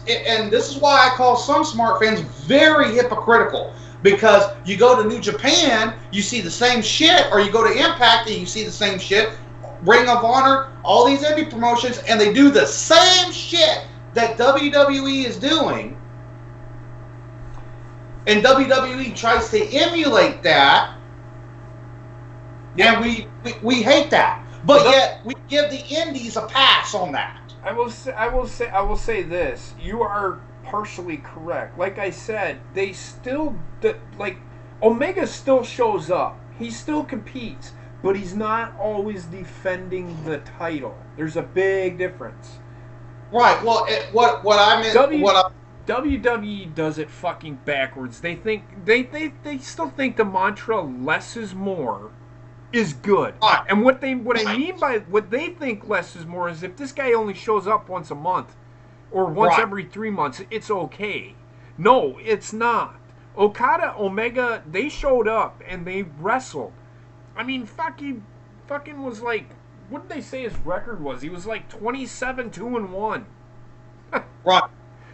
and this is why I call some smart fans very hypocritical. Because you go to New Japan, you see the same shit, or you go to Impact and you see the same shit, Ring of Honor, all these indie promotions, and they do the same shit that WWE is doing. And WWE tries to emulate that, and we hate that. But yet we give the indies a pass on that. I will say this. You are partially correct. Like I said, they still Omega still shows up. He still competes, but he's not always defending the title. There's a big difference. Right. Well, what I meant WWE does it fucking backwards. They think they still think the mantra "less is more" is good. Right. And what I mean by what they think less is more is if this guy only shows up once a month or once every 3 months, it's okay. No, it's not. Okada, Omega, they showed up and they wrestled. I mean, fucking was like, what did they say his record was? He was like 27-2-1. Right.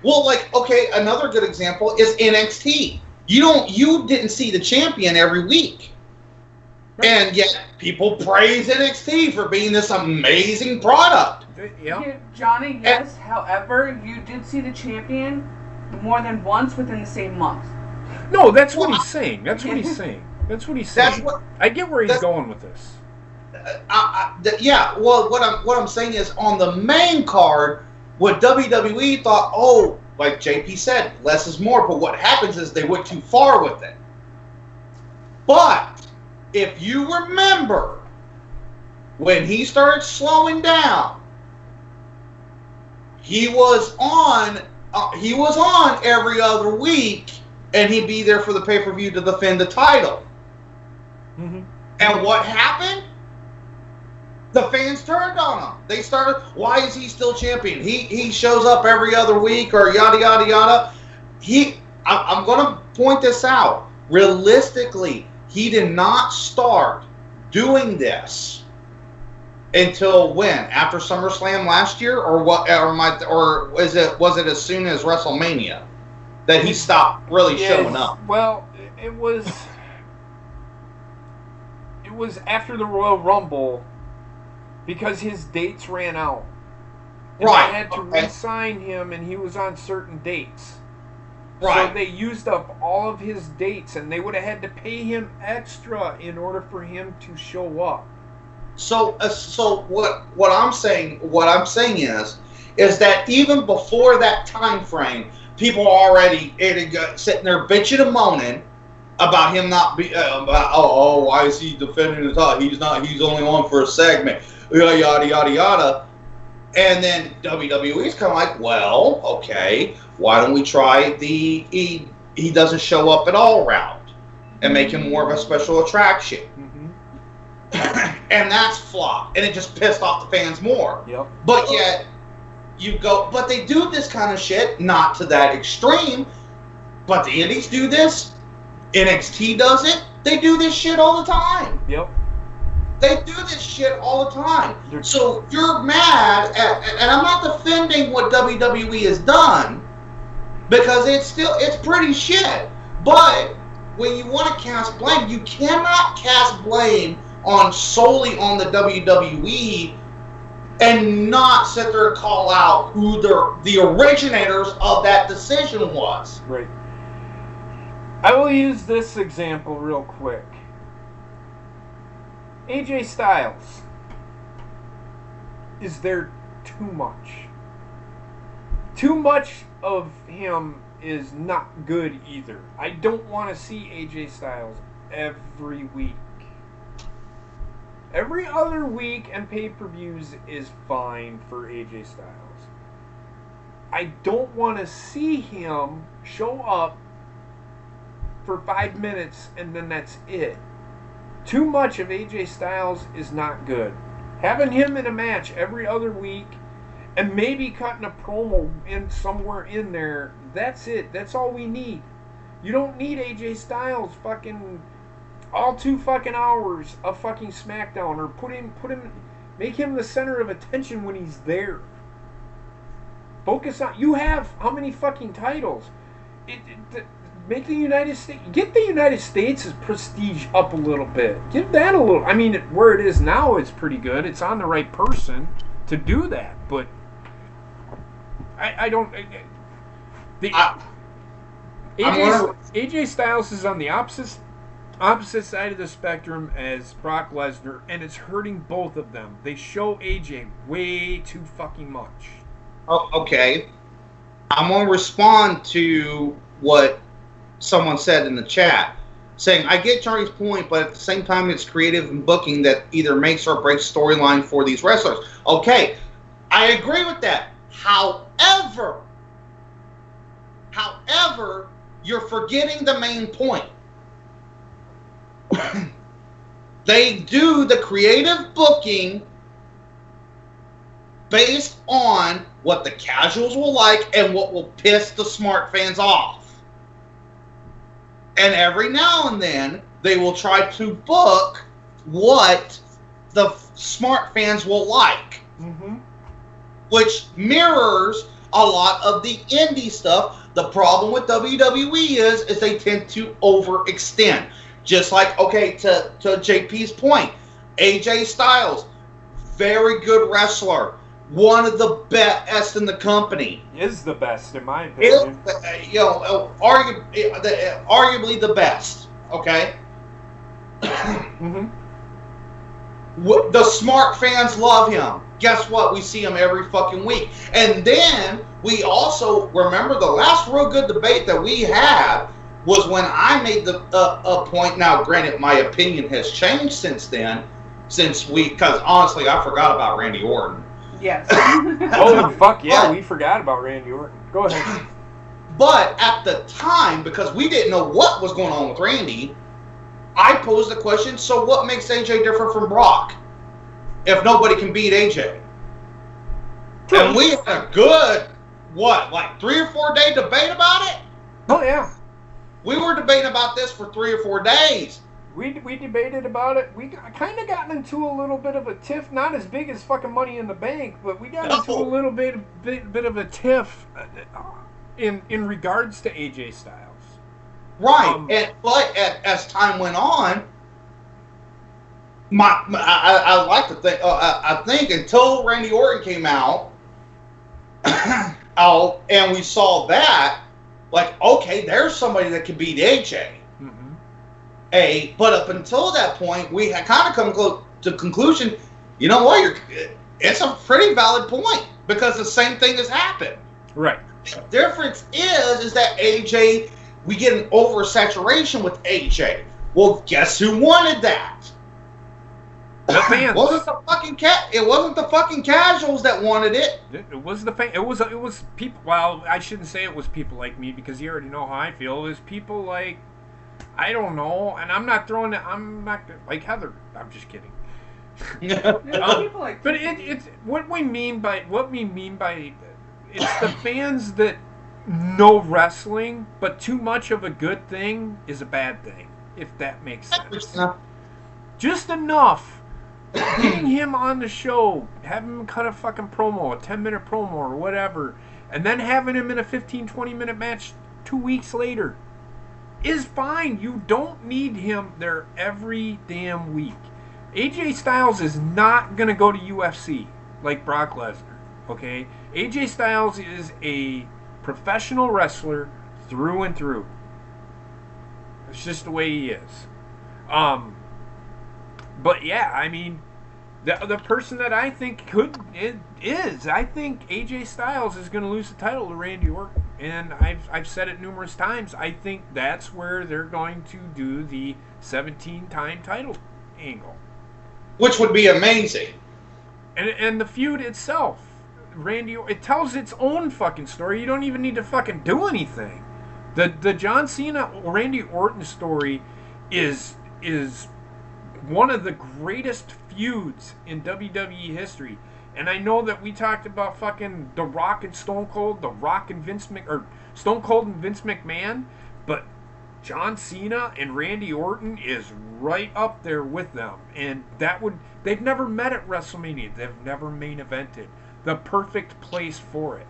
Well, okay, another good example is NXT. You didn't see the champion every week. Right. And yet people praise NXT for being this amazing product. Yeah, Johnny, yes. However, you did see the champion more than once within the same month. No, that's what he's saying. That's what he's saying. I get where he's going with this. Yeah. Well, what I'm saying is on the main card, what WWE thought, like JP said, less is more. But what happens is they went too far with it. But if you remember, when he started slowing down, he was on every other week, and he'd be there for the pay-per-view to defend the title. Mm-hmm. And what happened? The fans turned on him. They started, why is he still champion? He shows up every other week, or yada yada yada. I'm going to point this out. Realistically, he did not start doing this until when? After SummerSlam last year, or what? Or was it as soon as WrestleMania that he stopped really showing up? Well, it was after the Royal Rumble because his dates ran out. And Right. they had to Okay. re-sign him, and he was on certain dates. Right. So they used up all of his dates, and they would have had to pay him extra in order for him to show up. So what I'm saying is that even before that time frame, people are already sitting there bitching and moaning about him not be why is he defending the top? He's only on for a segment, yada yada yada. And then WWE's kind of like, well, okay, why don't we try the he doesn't show up at all route and make him more of a special attraction? And that's flop, and it just pissed off the fans more. Yep. But yet, but they do this kind of shit, not to that extreme, but the indies do this, NXT does it, they do this shit all the time. Yep. They do this shit all the time. So you're mad at, and I'm not defending what WWE has done, because it's pretty shit. But when you want to cast blame, you cannot cast blame solely on the WWE and not sit there and call out who the originators of that decision was. Right. I will use this example real quick. AJ Styles. Is there too much? Too much of him is not good either. I don't want to see AJ Styles every week. Every other week and pay-per-views is fine for AJ Styles. I don't want to see him show up for 5 minutes and then that's it. Too much of AJ Styles is not good. Having him in a match every other week and maybe cutting a promo in somewhere in there, that's it. That's all we need. You don't need AJ Styles fucking all 2 fucking hours of fucking SmackDown, or make him the center of attention when he's there. Focus on, you have how many fucking titles? Make the United States, get the United States' prestige up a little bit. Give that a little, I mean, where it is now, it's pretty good. It's on the right person to do that, but I don't. AJ Styles is on the opposite side of the spectrum as Brock Lesnar, and it's hurting both of them. They show AJ way too fucking much. Oh, okay. I'm going to respond to what someone said in the chat, saying, I get Charlie's point, but at the same time, it's creative and booking that either makes or breaks storyline for these wrestlers. Okay, I agree with that. However, you're forgetting the main point. They do the creative booking based on what the casuals will like and what will piss the smart fans off. And every now and then, they will try to book what the smart fans will like. Mm-hmm. Which mirrors a lot of the indie stuff. The problem with WWE is they tend to overextend. Just like, okay, to JP's point, AJ Styles, very good wrestler, one of the best in the company. Is the best, in my opinion. Arguably the best, okay? Mm-hmm. The smart fans love him. Guess what? We see him every fucking week. And then we also remember the last real good debate that we had was when I made the a point. Now, granted, my opinion has changed since then, because honestly, I forgot about Randy Orton. Yes. Oh, fuck yeah, we forgot about Randy Orton. Go ahead. But at the time, because we didn't know what was going on with Randy, I posed the question, so what makes AJ different from Brock if nobody can beat AJ? And we had a good, 3 or 4 day debate about it? Oh, yeah. We were debating about this for 3 or 4 days. We debated about it. We kind of got into a little bit of a tiff, not as big as fucking Money in the Bank, but we got into a little bit of a tiff in regards to AJ Styles. Right, but as time went on, I like to think I think until Randy Orton came out, Oh, and we saw that, like, okay, there's somebody that can beat AJ. But up until that point, we had kind of come to the conclusion, you know what, it's a pretty valid point, because the same thing has happened. Right. The difference is that AJ, we get an oversaturation with AJ. Well, guess who wanted that? The fans. It wasn't the fucking casuals that wanted it. It was the fans. It was people. Well, I shouldn't say it was people like me, because you already know how I feel. It was people like, I don't know, and I'm not like Heather. I'm just kidding. But it's what we mean by it's the fans that know wrestling, but too much of a good thing is a bad thing, if that makes sense. Just enough. Getting him on the show, having him cut a fucking promo, a 10-minute promo or whatever, and then having him in a 15-20-minute match 2 weeks later is fine. You don't need him there every damn week. AJ Styles is not going to go to UFC like Brock Lesnar, okay? AJ Styles is a professional wrestler through and through. It's just the way he is. But yeah, I mean, the person that I think I think AJ Styles is going to lose the title to Randy Orton, and I've said it numerous times. I think that's where they're going to do the 17-time title angle, which would be amazing. And the feud itself, it tells its own fucking story. You don't even need to fucking do anything. The John Cena Randy Orton story is one of the greatest feuds in WWE history. And I know that we talked about fucking The Rock and Stone Cold, Stone Cold and Vince McMahon, but John Cena and Randy Orton is right up there with them. And they've never met at WrestleMania. They've never main evented. The perfect place for it.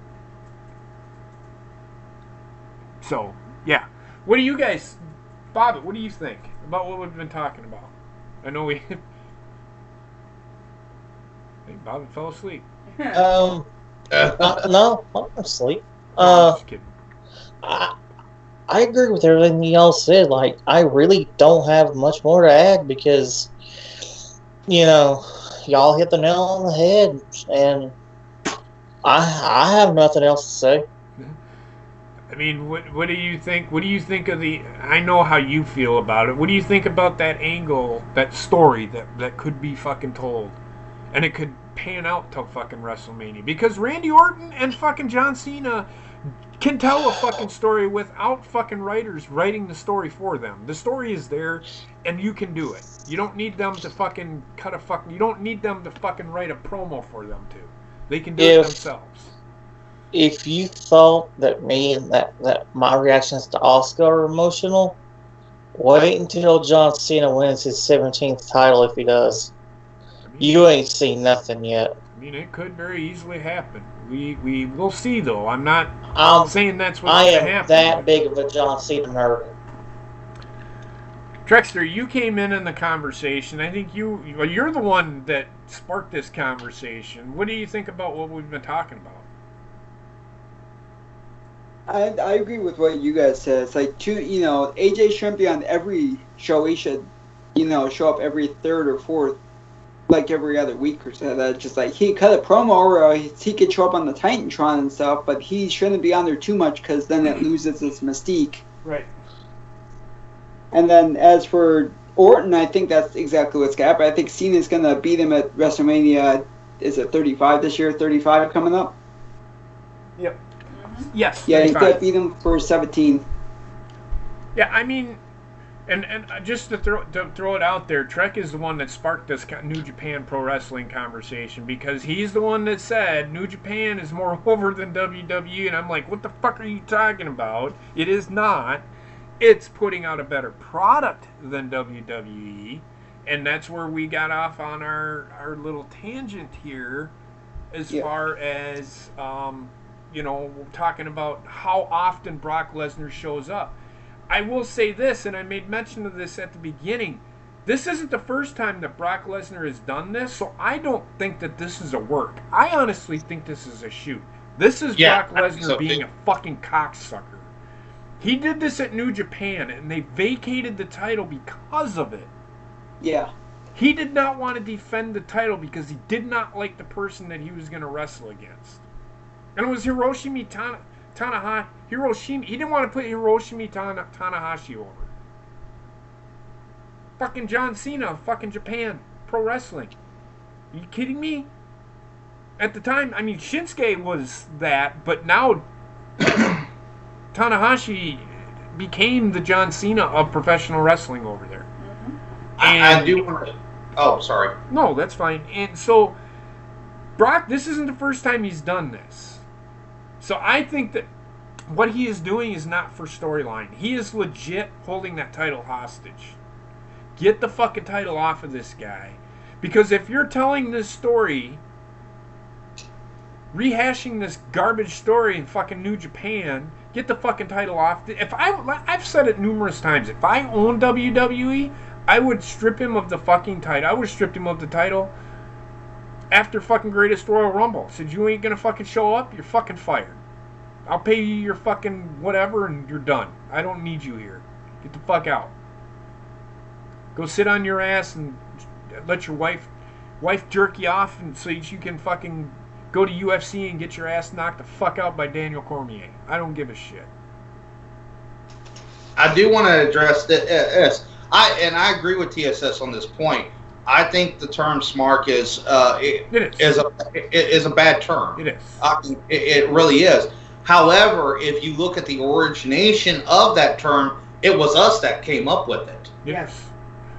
So, yeah. What do you guys, Bobbitt, what do you think about what we've been talking about? I know I think Bobbitt fell asleep. No, I'm asleep. Just kidding. I agree with everything y'all said. Like, I really don't have much more to add, because, y'all hit the nail on the head, and I have nothing else to say. I mean, what do you think? What do you think of I know how you feel about it. What do you think about that angle, that story that could be fucking told, and it could pan out till fucking WrestleMania? Because Randy Orton and fucking John Cena can tell a fucking story without fucking writers writing the story for them. The story is there, and you can do it. You don't need them to fucking you don't need them to fucking write a promo for them to. They can do it themselves. If you thought that my reactions to Asuka are emotional, wait until John Cena wins his 17th title, if he does. You ain't seen nothing yet. I mean, it could very easily happen. We will see, though. I'm not saying that's what's going to happen. I am that big of a John Cena nerd. Trexter, you came in the conversation. I think you're the one that sparked this conversation. What do you think about what we've been talking about? I agree with what you guys said. It's like, AJ shouldn't be on every show. He should, show up every third or fourth, like every other week or so. That's just like, he cut a promo, or he could show up on the Titantron and stuff, but he shouldn't be on there too much, because then it loses its mystique. Right. And then as for Orton, I think that's exactly what's going to happen. I think Cena's going to beat him at WrestleMania. Is it 35 this year? 35 coming up? Yep. Yes. Yeah, he's got to beat him for 17. Yeah, I mean, and just to throw it out there, Trek is the one that sparked this New Japan Pro Wrestling conversation, because he's the one that said New Japan is more over than WWE, and I'm like, what the fuck are you talking about? It is not. It's putting out a better product than WWE, and that's where we got off on our little tangent here, as far as talking about how often Brock Lesnar shows up. I will say this, and I made mention of this at the beginning. This isn't the first time that Brock Lesnar has done this, so I don't think that this is a work. I honestly think this is a shoot. This is Yeah, Brock I think Lesnar so, being too. a fucking cocksucker. He did this at New Japan, and they vacated the title because of it. Yeah. He did not want to defend the title because he did not like the person that he was going to wrestle against. And it was Hiroshi Tanahashi. He didn't want to put Hiroshi Tanahashi over. Fucking John Cena, fucking Japan Pro Wrestling. Are you kidding me? At the time, I mean, Shinsuke was that, but now Tanahashi became the John Cena of professional wrestling over there. I do want to. Oh, sorry. No, that's fine. And so, Brock, this isn't the first time he's done this. So I think that what he is doing is not for storyline. He is legit holding that title hostage. Get the fucking title off of this guy. Because if you're telling this story, rehashing this garbage story in fucking New Japan, get the fucking title off. I've said it numerous times. If I owned WWE, I would strip him of the fucking title. I would have stripped him of the title after fucking Greatest Royal Rumble. Said, you ain't gonna fucking show up, you're fucking fired. I'll pay you your fucking whatever and you're done. I don't need you here. Get the fuck out. Go sit on your ass and let your wife jerk you off and so you can fucking go to UFC and get your ass knocked the fuck out by Daniel Cormier. I don't give a shit. I do want to address this. I agree with TSS on this point. I think the term "smart" is a bad term. It is. It really is. However, if you look at the origination of that term, it was us that came up with it. Yes.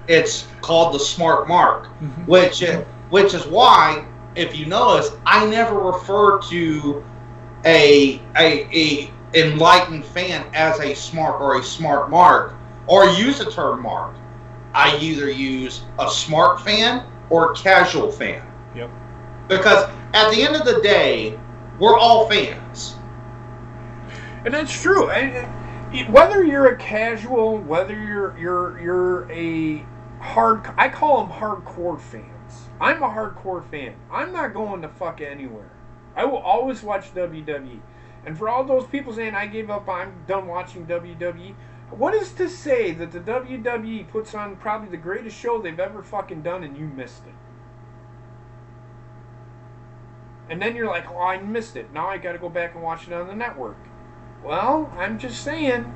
It's called the smart mark, which is why, if you notice, I never refer to a enlightened fan as a smart or a smart mark, or use the term mark. I either use a smart fan or a casual fan. Yep. Because at the end of the day, we're all fans. And that's true. And whether you're a casual, whether you're a I call them hardcore fans. I'm a hardcore fan. I'm not going to fuck anywhere. I will always watch WWE. And for all those people saying I gave up, I'm done watching WWE, what is to say that the WWE puts on probably the greatest show they've ever fucking done and you missed it? And then you're like, oh, I missed it. Now I got to go back and watch it on the network. Well, I'm just saying,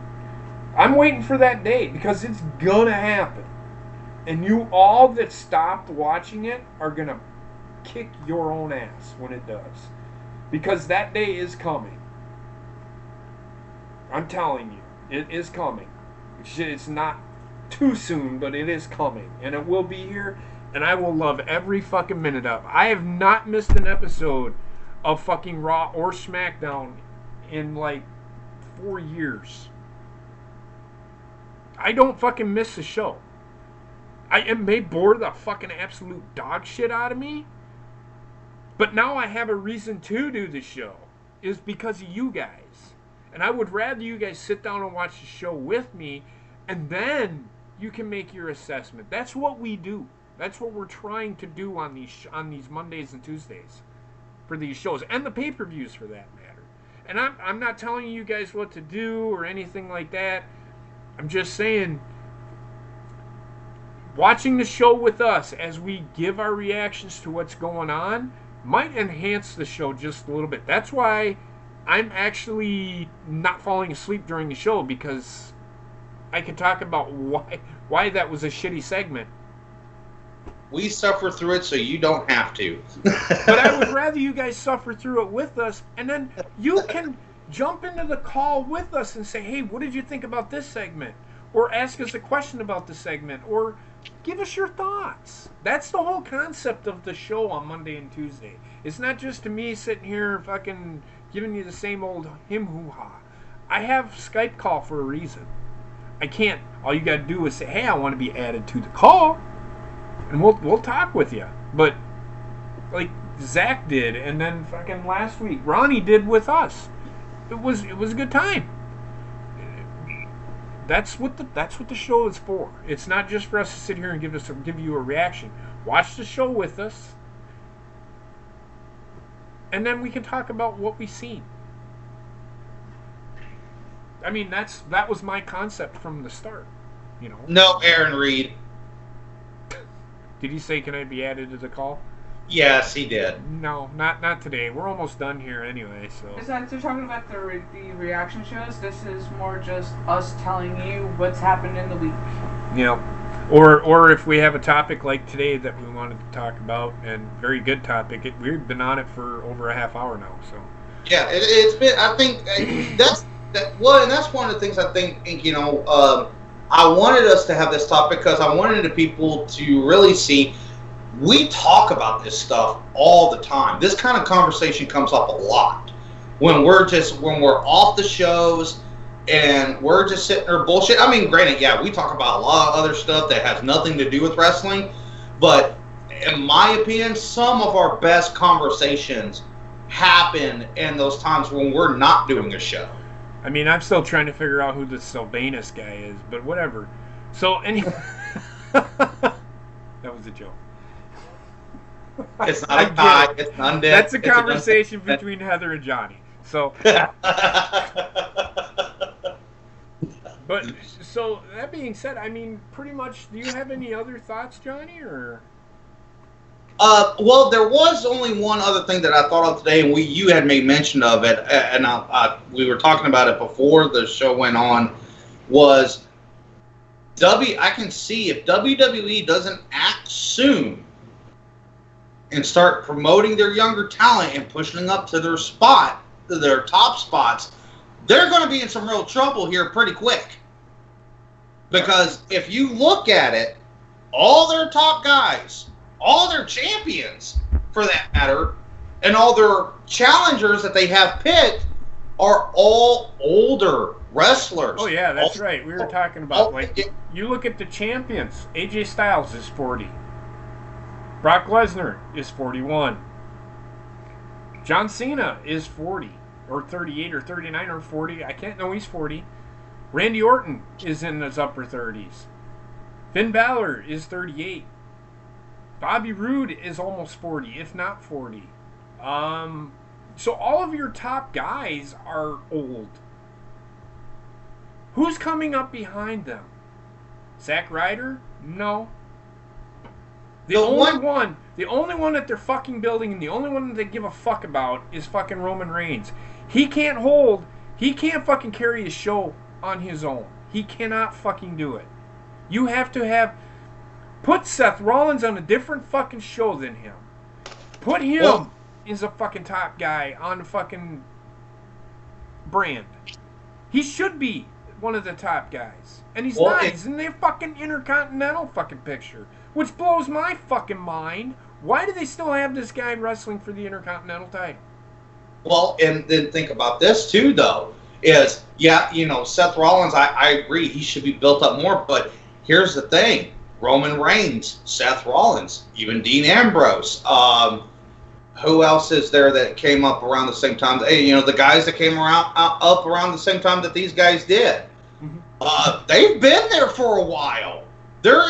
I'm waiting for that day because it's gonna happen. And you all that stopped watching it are gonna kick your own ass when it does. Because that day is coming. I'm telling you, it is coming. It's not too soon, but it is coming. And it will be here, and I will love every fucking minute of it. I have not missed an episode of fucking Raw or SmackDown in like 4 years. I don't fucking miss the show. It may bore the fucking absolute dog shit out of me, but now I have a reason to do the show. Is because of you guys. And I would rather you guys sit down and watch the show with me, and then you can make your assessment. That's what we do. That's what we're trying to do on these Mondays and Tuesdays for these shows, and the pay-per-views for that matter. And I'm not telling you guys what to do or anything like that. I'm just saying, watching the show with us as we give our reactions to what's going on might enhance the show just a little bit. That's why I'm actually not falling asleep during the show, because I can talk about why that was a shitty segment. We suffer through it so you don't have to. But I would rather you guys suffer through it with us, and then you can jump into the call with us and say, hey, what did you think about this segment? Or ask us a question about the segment, or give us your thoughts. That's the whole concept of the show on Monday and Tuesday. It's not just to me sitting here fucking giving you the same old hoo-ha. I have Skype call for a reason. I can't. All you got to do is say, hey, I want to be added to the call, and we'll talk with you. But like Zach did, and then fucking last week Ronnie did with us. It was a good time. That's what the show is for. It's not just for us to sit here and give you a reaction. Watch the show with us. and then we can talk about what we've seen. I mean, that was my concept from the start. You know. No, Aaron Reed. Did he say, can I be added to the call? Yes, he did. No, not today. We're almost done here anyway, so. Besides, they're talking about the reaction shows. This is more just us telling you what's happened in the week. Yeah. Or if we have a topic like today that we wanted to talk about, and very good topic, we've been on it for over a half hour now, so. Yeah, it's been, I think, that's one of the things I think, you know, I wanted us to have this topic because I wanted the people to really see. We talk about this stuff all the time. This kind of conversation comes up a lot when we're off the shows and we're just sitting there bullshit. I mean, granted, yeah, we talk about a lot of other stuff that has nothing to do with wrestling, but in my opinion, some of our best conversations happen in those times when we're not doing a show. I mean, I'm still trying to figure out who this Sylvanus guy is, but whatever. So, anyway, that was a joke. It's not a guy. It's an undead. That's a conversation between Heather and Johnny. So, but so that being said, I mean, pretty much. Do you have any other thoughts, Johnny, or? Well, there was only one other thing that I thought of today, and you had made mention of it, and we were talking about it before the show went on. Was I can see if WWE doesn't act soon and start promoting their younger talent and pushing up to their top spots, they're going to be in some real trouble here pretty quick. Because if you look at it, all their top guys, all their champions, for that matter, and all their challengers that they have picked are all older wrestlers. Oh, yeah, that's right. We were talking about, you look at the champions. AJ Styles is 40. Brock Lesnar is 41. John Cena is 40, or 38, or 39, or 40. I can't know, he's 40. Randy Orton is in his upper 30s. Finn Balor is 38. Bobby Roode is almost 40, if not 40. So all of your top guys are old. Who's coming up behind them? Zack Ryder? No. The only one that they're fucking building, and the only one that they give a fuck about is fucking Roman Reigns. He can't fucking carry a show on his own. He cannot fucking do it. You have to put Seth Rollins on a different fucking show than him. Put him as a fucking top guy on the fucking brand. He should be one of the top guys. And he's not. He's in the fucking Intercontinental fucking picture. Which blows my fucking mind. Why do they still have this guy wrestling for the Intercontinental title? Well, and then think about this too, though. Is, Seth Rollins, I agree, he should be built up more. But here's the thing. Roman Reigns, Seth Rollins, even Dean Ambrose. Who else is there that came up around the same time? Hey, the guys that came up around the same time that these guys did. Mm-hmm. They've been there for a while. They're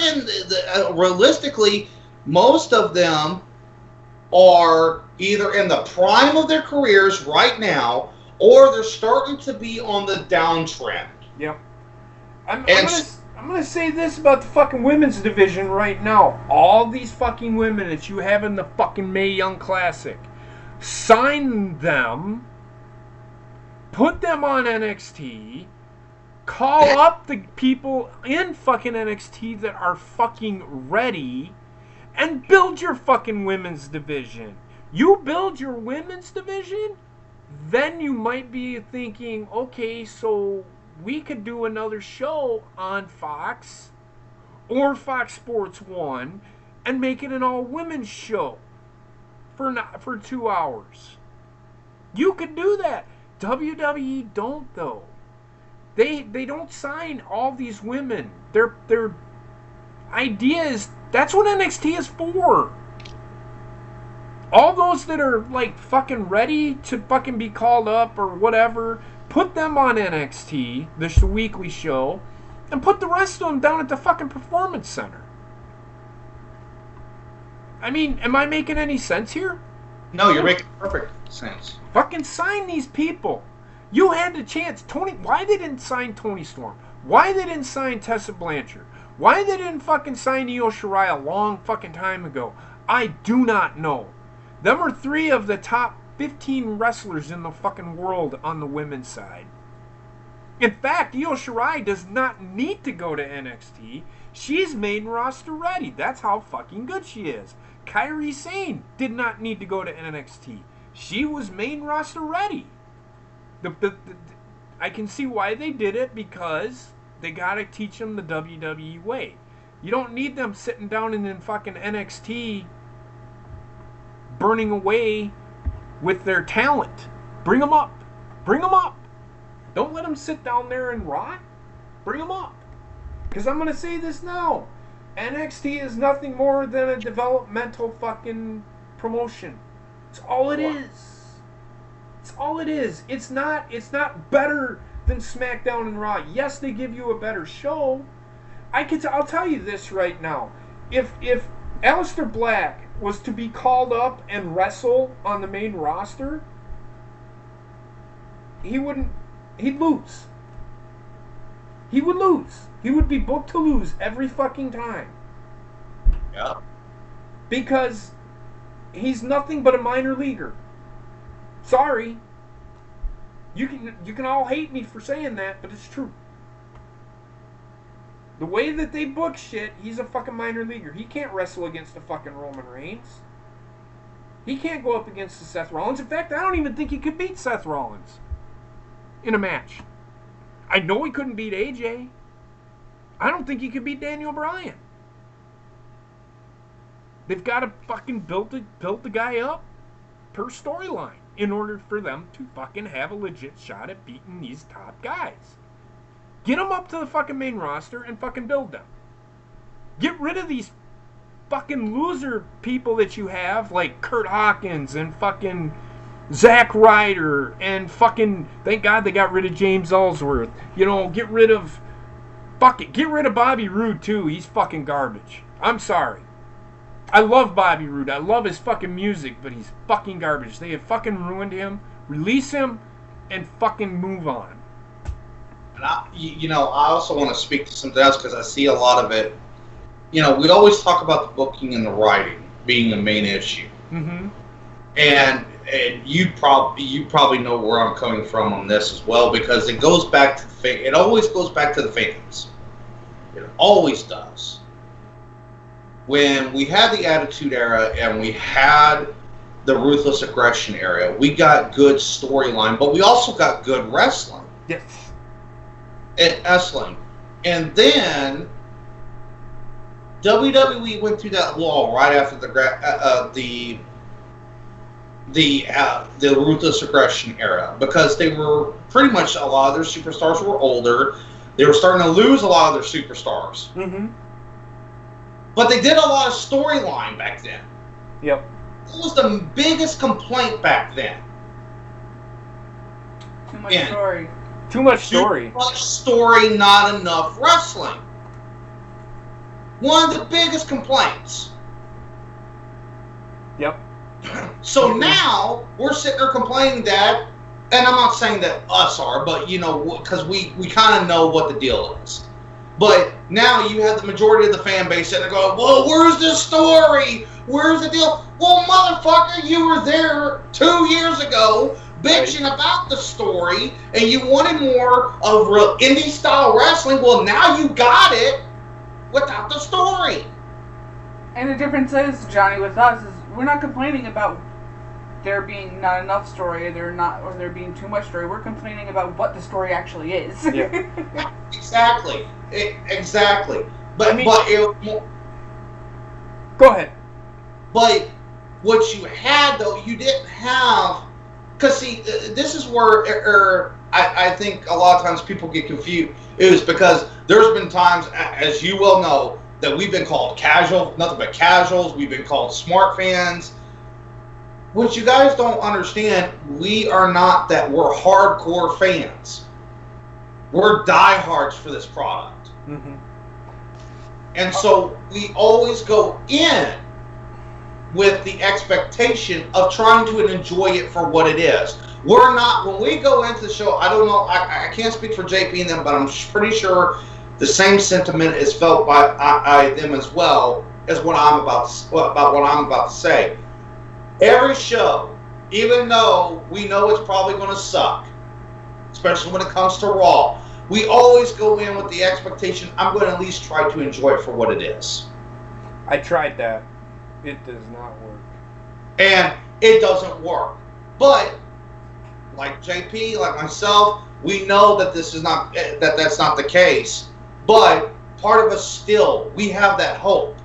realistically, most of them are either in the prime of their careers right now, or they're starting to be on the downtrend. Yep. I'm going to say this about the fucking women's division right now. All these fucking women that you have in the fucking Mae Young Classic, sign them, put them on NXT, call up the people in fucking NXT that are fucking ready, and build your fucking women's division. You build your women's division, then you might be thinking, okay, so we could do another show on Fox or Fox Sports 1 and make it an all-women's show for 2 hours. You could do that. WWE don't, though. They don't sign all these women. Their idea is, that's what NXT is for. All those that are like fucking ready to fucking be called up or whatever, put them on NXT, the weekly show, and put the rest of them down at the fucking Performance Center. I mean, am I making any sense here? No, you're making perfect sense. Fucking sign these people. You had the chance. Why they didn't sign Tony Storm? Why they didn't sign Tessa Blanchard? Why they didn't fucking sign Io Shirai a long fucking time ago? I do not know. Them are 3 of the top 15 wrestlers in the fucking world on the women's side. In fact, Io Shirai does not need to go to NXT. She's main roster ready. That's how fucking good she is. Kairi Sane did not need to go to NXT. She was main roster ready. I can see why they did it, because they gotta teach them the WWE way. You don't need them sitting down in fucking NXT burning away with their talent. Bring them up. Bring them up. Don't let them sit down there and rot. Bring them up. Because I'm going to say this now. NXT is nothing more than a developmental fucking promotion. It's all it is. It's all it is. It's not better than SmackDown and Raw. Yes, they give you a better show. I'll tell you this right now. If Aleister Black was to be called up and wrestle on the main roster, he'd lose. He would lose. He would be booked to lose every fucking time. Yeah. Because he's nothing but a minor leaguer. Sorry. You can all hate me for saying that, but it's true. The way that they book shit, he's a fucking minor leaguer. He can't wrestle against a fucking Roman Reigns. He can't go up against the Seth Rollins. In fact, I don't even think he could beat Seth Rollins in a match. I know he couldn't beat AJ. I don't think he could beat Daniel Bryan. They've got to fucking build the guy up per storyline in order for them to fucking have a legit shot at beating these top guys. Get them up to the fucking main roster and fucking build them. Get rid of these fucking loser people that you have, like Kurt Hawkins and fucking Zack Ryder and fucking, thank God they got rid of James Ellsworth. You know, get rid of Bobby Roode too. He's fucking garbage. I'm sorry. I love Bobby Roode. I love his fucking music, but he's fucking garbage. They have fucking ruined him. Release him and fucking move on. And I also want to speak to something else, because I see a lot of it. We always talk about the booking and the writing being the main issue. Mm-hmm. And you probably know where I'm coming from on this as well, because it goes back to it always goes back to the fans. It always does. When we had the Attitude Era and we had the Ruthless Aggression era, we got good storyline, but we also got good wrestling. Yes. And wrestling. And then WWE went through that lull right after the Ruthless Aggression era, because they were pretty much, a lot of their superstars were older. They were starting to lose a lot of their superstars. Mm-hmm. But they did a lot of storyline back then. Yep. What was the biggest complaint back then? Too much story. Too much story. Too much story, not enough wrestling. One of the biggest complaints. Yep. So now we're sitting there complaining that, and I'm not saying that us are, but because we kind of know what the deal is. But now you have the majority of the fan base sitting there going, "Well, where's the story? Where's the deal?" Well, motherfucker, you were there 2 years ago bitching about the story, and you wanted more of real indie style wrestling. Well, now you got it without the story. And the difference is, Johnny, with us is we're not complaining about there being not enough story, or there being too much story. We're complaining about what the story actually is. Yeah. Exactly. Exactly. But go ahead. But what you had, though, you didn't have. Because, see, this is where I think a lot of times people get confused. Is because there's been times, as you well know, that we've been called casual, nothing but casuals. We've been called smart fans. What you guys don't understand, we are not that. We're hardcore fans. We're diehards for this product. Mm-hmm. And so we always go in with the expectation of trying to enjoy it for what it is. We're not, when we go into the show, I don't know, I can't speak for JP and them, but I'm pretty sure the same sentiment is felt by them as well as what I'm about to say. Every show, even though we know it's probably going to suck, especially when it comes to Raw, we always go in with the expectation, I'm going to at least try to enjoy it for what it is. I tried that. It does not work. And it doesn't work. But, like JP, like myself, we know that this is not, that's not the case. But part of us still, we have that hope.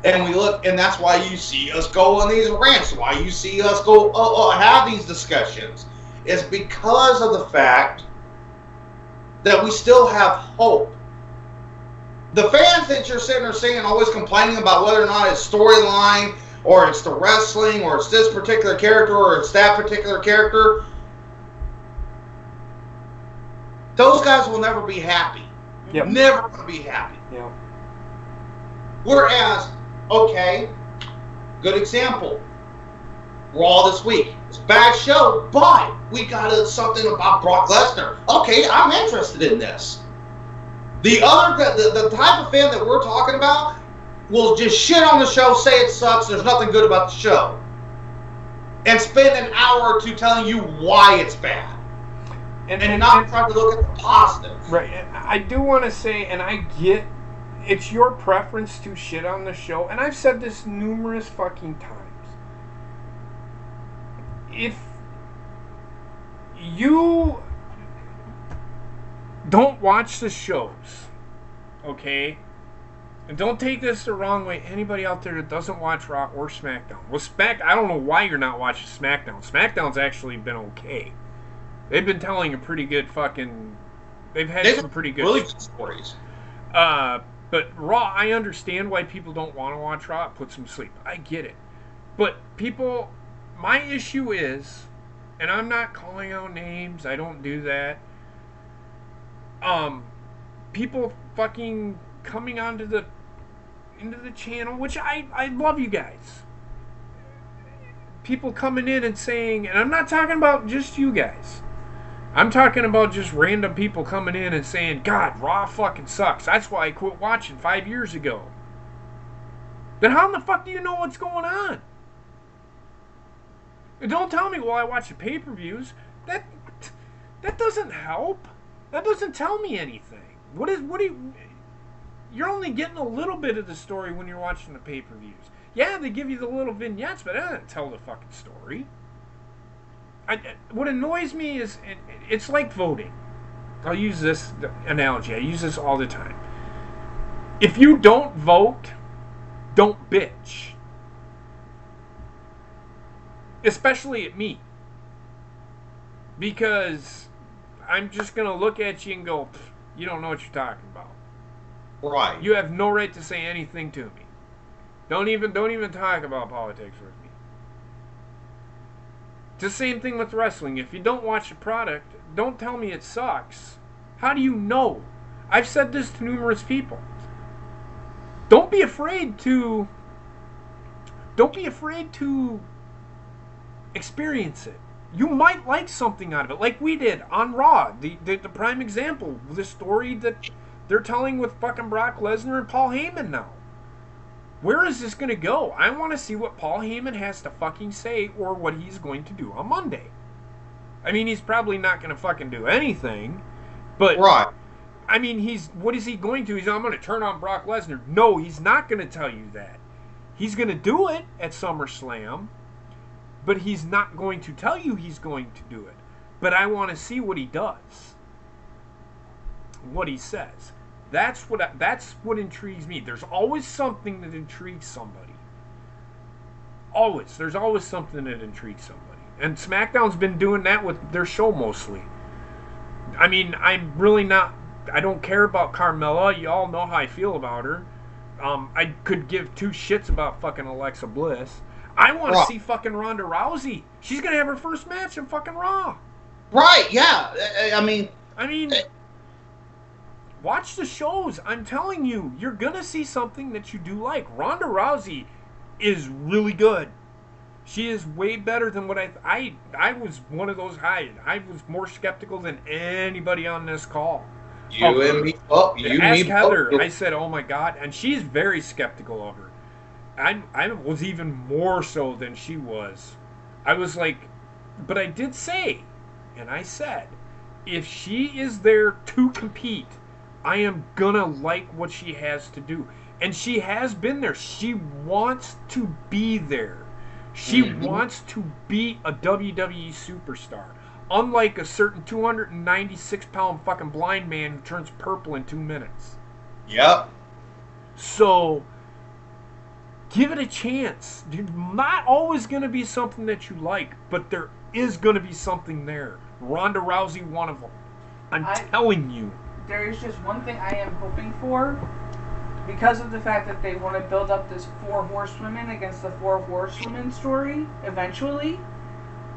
And we look, and that's why you see us go on these rants, why you see us go have these discussions. It's because of the fact that we still have hope. The fans that you're sitting there saying, always complaining about whether or not it's storyline, or it's the wrestling, or it's this particular character, or it's that particular character, those guys will never be happy. Yep. Never going to be happy. Yep. Whereas, okay, good example, Raw this week. It's a bad show, but we got something about Brock Lesnar. Okay, I'm interested in this. The type of fan that we're talking about will just shit on the show, say it sucks, there's nothing good about the show, and spend an hour or two telling you why it's bad. And not trying to look at the positive. Right. I do want to say, and I get, it's your preference to shit on the show, and I've said this numerous fucking times. If you don't watch the shows, okay? And don't take this the wrong way. Anybody out there that doesn't watch Raw or SmackDown. Well, I don't know why you're not watching SmackDown. SmackDown's actually been okay. They've been telling a pretty good fucking... They've had some pretty good... Really good stories. But Raw, I understand why people don't want to watch Raw. It puts them to sleep. I get it. But people... My issue is... And I'm not calling out names. I don't do that. People fucking coming into the channel, which I love you guys. People coming in and saying... And I'm not talking about just you guys. I'm talking about just random people coming in and saying, God, Raw fucking sucks. That's why I quit watching 5 years ago. Then how in the fuck do you know what's going on? And don't tell me, well, I watch the pay-per-views. That doesn't help. That doesn't tell me anything. You're only getting a little bit of the story when you're watching the pay-per-views. Yeah, they give you the little vignettes, but that doesn't tell the fucking story. What annoys me is, it's like voting. I'll use this analogy. I use this all the time. If you don't vote, don't bitch. Especially at me. Because I'm just going to look at you and go, you don't know what you're talking about. Right. You have no right to say anything to me. Don't even talk about politics with me. It's the same thing with wrestling. If you don't watch the product, don't tell me it sucks. How do you know? I've said this to numerous people. Don't be afraid to experience it. You might like something out of it, like we did on Raw. The prime example, the story that they're telling with fucking Brock Lesnar and Paul Heyman now. Where is this going to go? I want to see what Paul Heyman has to fucking say or what he's going to do on Monday. I mean, he's probably not going to fucking do anything, but... Right. I mean, what is he going to? I'm going to turn on Brock Lesnar. No, he's not going to tell you that. He's going to do it at SummerSlam, but he's not going to tell you he's going to do it. But I want to see what he does. What he says. That's what intrigues me. There's always something that intrigues somebody. Always. There's always something that intrigues somebody. And SmackDown's been doing that with their show mostly. I mean, I don't care about Carmella. You all know how I feel about her. I could give two shits about fucking Alexa Bliss. I want to see fucking Ronda Rousey. She's going to have her first match in fucking Raw. Right, yeah. I mean... Watch the shows. I'm telling you, you're going to see something that you do like. Ronda Rousey is really good. She is way better than what I was one of those high. I was more skeptical than anybody on this call. You and me. Oh, you Ask me. Heather. Both. I said, "Oh my God," and she's very skeptical of her. I was even more so than she was. I was like, but I did say, and I said, if she is there to compete, I am gonna like what she has to do. And she has been there. She wants to be there. She wants to be a WWE superstar. Unlike a certain 296-pound fucking blind man who turns purple in 2 minutes. Yep. So, give it a chance. It's not always going to be something that you like, but there is going to be something there. Ronda Rousey, one of them. I'm telling you. There is just one thing I am hoping for. Because of the fact that they want to build up this 4 horsewomen against the 4 horsewomen story, eventually,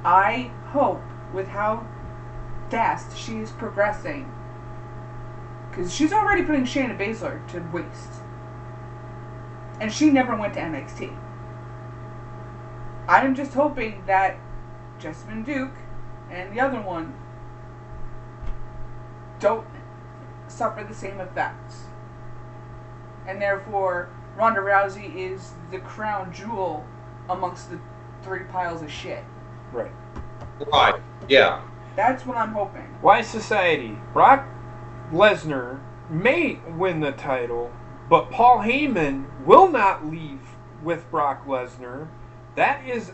I hope, with how fast she's progressing, because she's already putting Shayna Baszler to waste. And she never went to NXT. I'm just hoping that Jessamine Duke and the other one don't suffer the same effects. And therefore, Ronda Rousey is the crown jewel amongst the 3 piles of shit. Right. Right. Yeah. That's what I'm hoping. Why society? Brock Lesnar may win the title, but Paul Heyman will not leave with Brock Lesnar. That is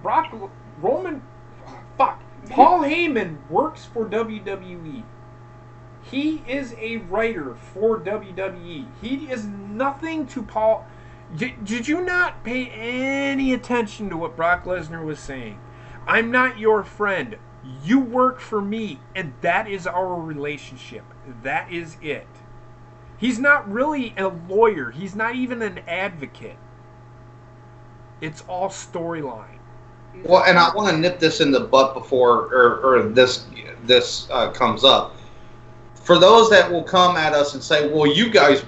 Paul Heyman works for WWE. He is a writer for WWE. He is nothing to Paul. Did you not pay any attention to what Brock Lesnar was saying? I'm not your friend. You work for me, and that is our relationship. That is it. He's not really a lawyer. He's not even an advocate. It's all storyline. Well, and I want to nip this in the butt before or this comes up. For those that will come at us and say, "Well, you guys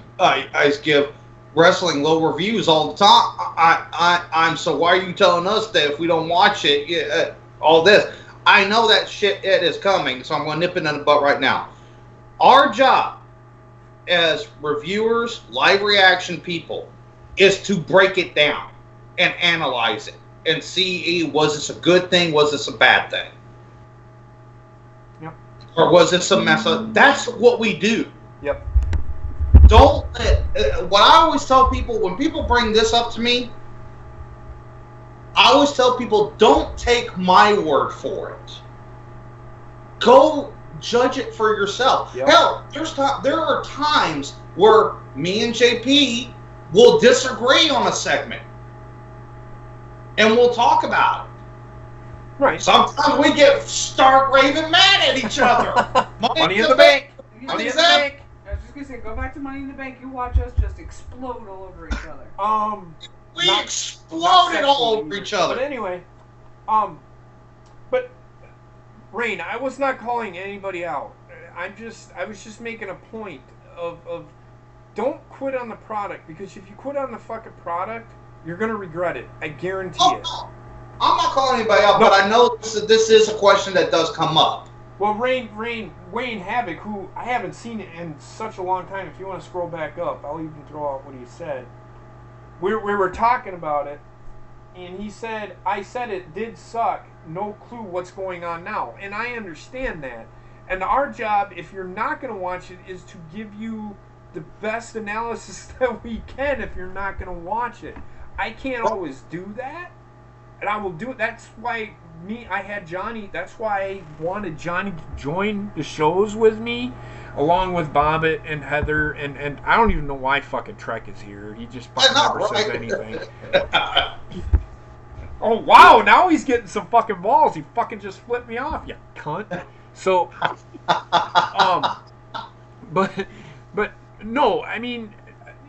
give wrestling low reviews all the time," I'm so why are you telling us that if we don't watch it, all this? I know that shit it is coming, so I'm going to nip it in the butt right now. Our job as reviewers, live reaction people, is to break it down and analyze it and see, was this a good thing, was this a bad thing? Yep. Or was this a mess up? That's what we do. Yep. Don't what I always tell people, when people bring this up to me, I always tell people, don't take my word for it. Go judge it for yourself. Yep. Hell, there are times where me and JP will disagree on a segment. And we'll talk about it. Right. Sometimes we get stark raving mad at each other. Money in the bank. Money in the bank. I was just going to say, go back to Money in the Bank. You watch us just explode all over each other. We exploded all over each other. But anyway, but Rain, I was not calling anybody out. I was just making a point of don't quit on the product, because if you quit on the fucking product, you're gonna regret it. I guarantee it. No. I'm not calling anybody out, but I know this is a question that does come up. Well, Wayne Havoc, who I haven't seen in such a long time. If you want to scroll back up, I'll even throw out what he said. We were talking about it, and he said, I said it did suck, no clue what's going on now. And I understand that. And our job, if you're not going to watch it, is to give you the best analysis that we can if you're not going to watch it. I can't always do that, and I will do it. That's why I had Johnny, that's why I wanted Johnny to join the shows with me, along with Bobbitt and Heather, and I don't even know why fucking Trek is here. He just fucking never says anything. Oh, wow, now he's getting some fucking balls. He fucking just flipped me off, you cunt. So, but no, I mean,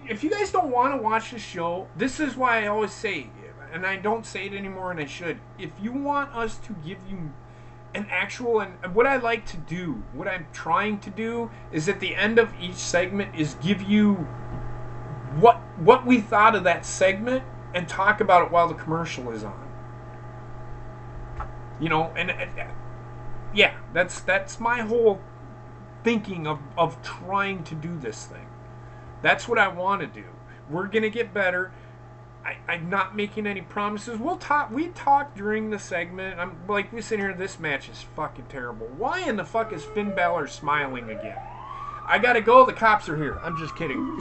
if you guys don't want to watch the show, this is why I always say, and I don't say it anymore, and I should, if you want us to give you an actual, and what I like to do, what I'm trying to do, is at the end of each segment is give you what we thought of that segment and talk about it while the commercial is on. You know, and yeah, that's my whole thinking of trying to do this thing. That's what I want to do. We're gonna get better. I'm not making any promises. We talk during the segment. I'm like, we sit here. This match is fucking terrible. Why in the fuck is Finn Balor smiling again? I gotta go. The cops are here. I'm just kidding.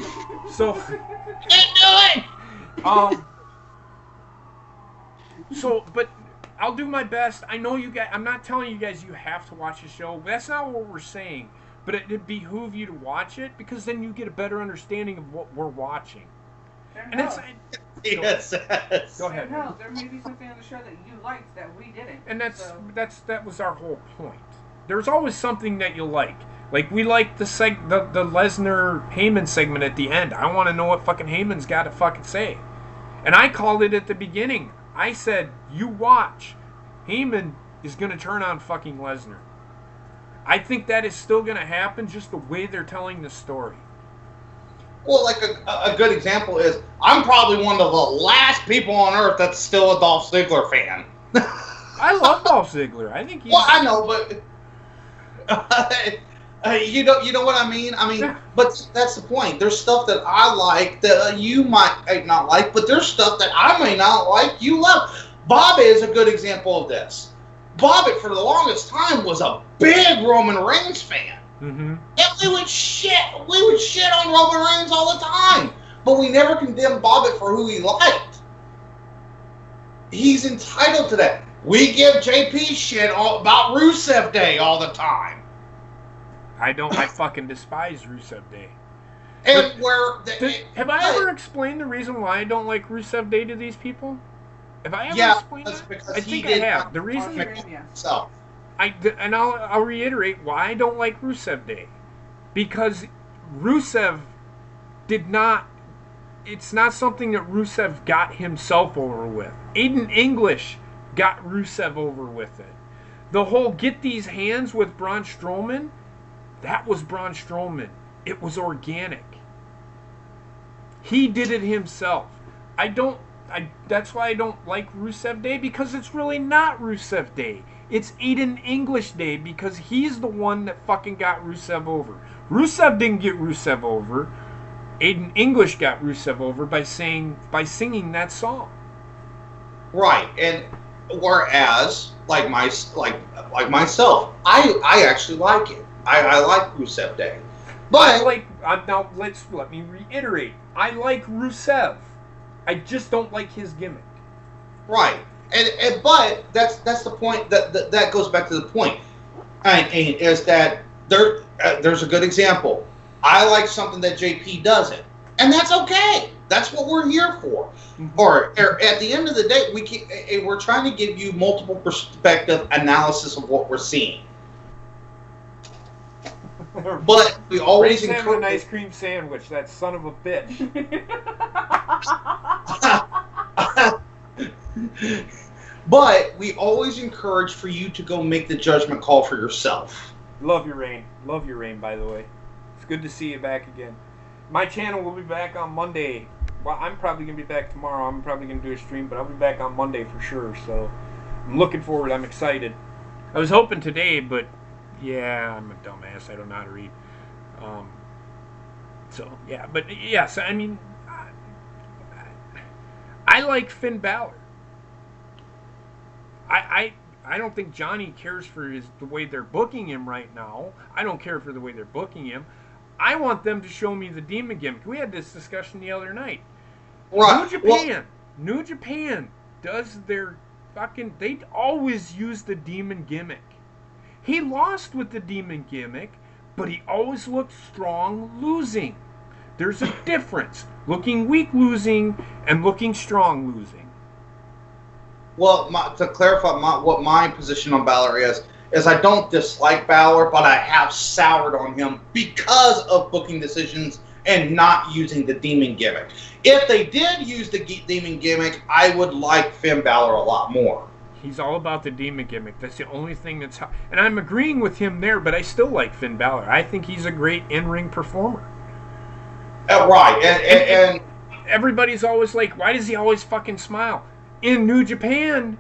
So, Can't do it. So, but I'll do my best. I know you guys. I'm not telling you guys you have to watch the show. That's not what we're saying. But it behoove you to watch it because then you get a better understanding of what we're watching. And it's. Yes. Go ahead. No, there may be something on the show that you liked that we didn't. And that was our whole point. There's always something that you like. Like we like the Lesnar Heyman segment at the end. I want to know what fucking Heyman's got to fucking say. And I called it at the beginning. I said, you watch. Heyman is going to turn on fucking Lesnar. I think that is still going to happen, just the way they're telling the story. Well, like a good example is, I'm probably one of the last people on earth that's still a Dolph Ziggler fan. I love Dolph Ziggler. I think he's... Well, I know, but you know what I mean. I mean, yeah. But that's the point. There's stuff that I like that you might not like, but there's stuff that I may not like. You love. Bobbitt is a good example of this. Bobbitt, for the longest time, was a big Roman Reigns fan. Mm-hmm. And we would shit on Roman Reigns all the time, but we never condemned Bobbitt for who he liked. He's entitled to that. We give JP shit about Rusev Day all the time. I fucking despise Rusev Day. And have I ever explained the reason why I don't like Rusev Day to these people? Have I ever explained that? I think I have. The reason himself. I'll reiterate why I don't like Rusev Day. Because Rusev did not... It's not something that Rusev got himself over with. Aiden English got Rusev over with it. The whole get these hands with Braun Strowman, that was Braun Strowman. It was organic. He did it himself. That's why I don't like Rusev Day, because it's really not Rusev Day. It's Aiden English Day, because he's the one that fucking got Rusev over. Rusev didn't get Rusev over. Aiden English got Rusev over by singing that song. Right, and whereas like myself, I actually like it. I like Rusev Day, but now let me reiterate. I like Rusev. I just don't like his gimmick. Right, but that's the point. That goes back to the point. And is that there's a good example. I like something that JP doesn't, and that's okay. That's what we're here for. Or at the end of the day, we're trying to give you multiple perspective analysis of what we're seeing. But we always encourage an ice cream sandwich. That son of a bitch. But we always encourage for you to go make the judgment call for yourself. Love your rain. Love your rain, by the way. It's good to see you back again. My channel will be back on Monday. Well, I'm probably going to be back tomorrow. I'm probably going to do a stream, but I'll be back on Monday for sure. So I'm looking forward. I'm excited. I was hoping today, but yeah, I'm a dumbass. I don't know how to read. So, yeah. But, yes, I mean, I like Finn Balor. I don't think Johnny cares for the way they're booking him right now. I don't care for the way they're booking him. I want them to show me the demon gimmick. We had this discussion the other night. Right. New Japan does their fucking... They always use the demon gimmick. He lost with the demon gimmick, but he always looked strong losing. There's a difference. Looking weak losing and looking strong losing. Well, to clarify what my position on Balor is I don't dislike Balor, but I have soured on him because of booking decisions and not using the demon gimmick. If they did use the demon gimmick, I would like Finn Balor a lot more. He's all about the demon gimmick. That's the only thing that's... And I'm agreeing with him there, but I still like Finn Balor. I think he's a great in-ring performer. Right. And everybody's always like, why does he always fucking smile? In New Japan,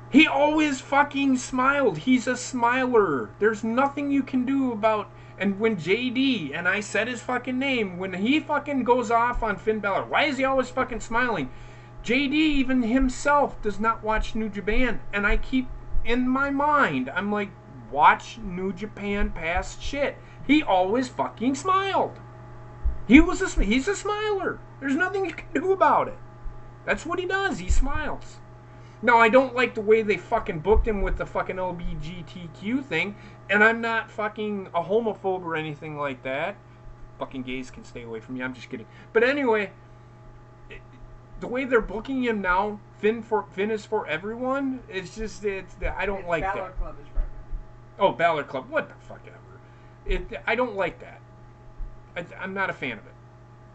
he always fucking smiled. He's a smiler. There's nothing you can do about... And when JD, and I said his fucking name, when he fucking goes off on Finn Balor, why is he always fucking smiling? JD, even himself, does not watch New Japan. And I keep, in my mind, I'm like, watch New Japan past shit. He always fucking smiled. He's a smiler. There's nothing you can do about it. That's what he does. He smiles. Now, I don't like the way they fucking booked him with the fucking LGBTQ thing, and I'm not fucking a homophobe or anything like that. Fucking gays can stay away from me. I'm just kidding. But anyway, the way they're booking him now, Finn is for everyone. I don't like that. Balor Club is for everyone. Oh, Balor Club. What the fuck ever. I don't like that. I'm not a fan of it.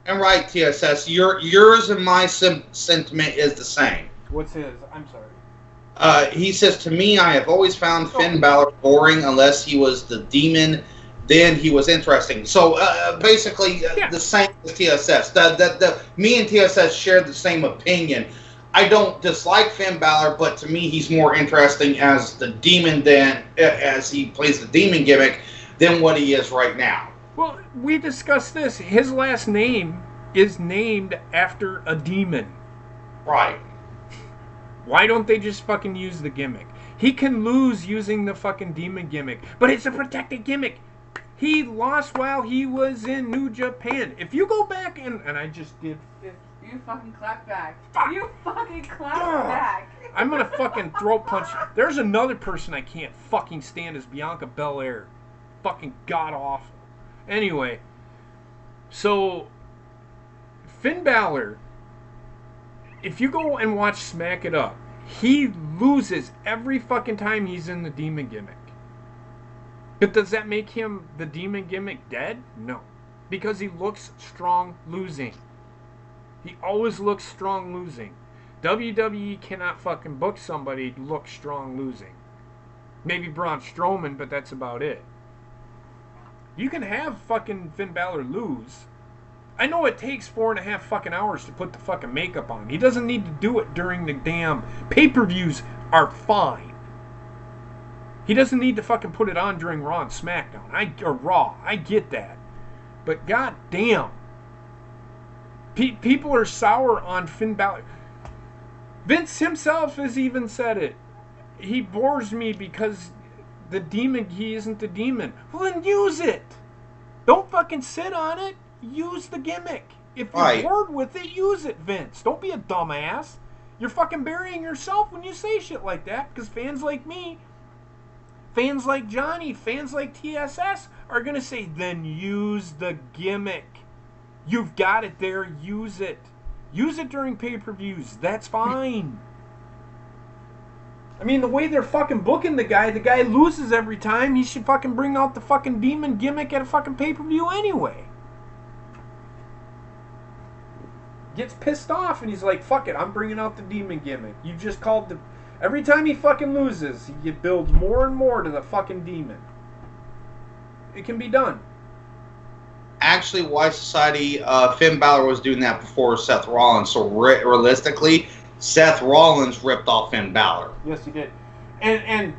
And right, TSS, yours and my sentiment is the same. What's his? I'm sorry. He says, to me, I have always found Finn Balor boring unless he was the demon. Then he was interesting. So basically, the same as TSS. Me and TSS share the same opinion. I don't dislike Finn Balor, but to me, he's more interesting as the demon as he plays the demon gimmick than what he is right now. Well, we discussed this. His last name is named after a demon. Right. Why don't they just fucking use the gimmick? He can lose using the fucking demon gimmick, but it's a protected gimmick. He lost while he was in New Japan. If you go back and I just did... You fucking clap back. Fuck. You fucking clap back. I'm gonna fucking throat punch you. There's another person I can't fucking stand is Bianca Belair. Fucking god-awful. Anyway, so Finn Balor, if you go and watch Smack It Up, he loses every fucking time he's in the demon gimmick. But does that make him the demon gimmick dead? No. Because he looks strong losing. He always looks strong losing. WWE cannot fucking book somebody to look strong losing. Maybe Braun Strowman, but that's about it. You can have fucking Finn Balor lose. I know it takes 4.5 fucking hours to put the fucking makeup on. He doesn't need to do it during the damn pay-per-views are fine. He doesn't need to fucking put it on during Raw and SmackDown. Or Raw. I get that. But goddamn. People are sour on Finn Balor. Vince himself has even said it. He bores me because the demon, he isn't the demon. Well, then use it. Don't fucking sit on it. Use the gimmick. If you're bored with it, use it, Vince. Don't be a dumbass. You're fucking burying yourself when you say shit like that, because fans like me, fans like Johnny, fans like TSS are going to say, then use the gimmick. You've got it there. Use it. Use it during pay-per-views. That's fine. I mean, the way they're fucking booking the guy loses every time. He should fucking bring out the fucking demon gimmick at a fucking pay-per-view anyway. Gets pissed off and he's like, fuck it, I'm bringing out the demon gimmick. You just called the... Every time he fucking loses, he builds more and more to the fucking demon. It can be done. Actually, Y Society, Finn Balor was doing that before Seth Rollins, so realistically, Seth Rollins ripped off Finn Balor. Yes, he did. And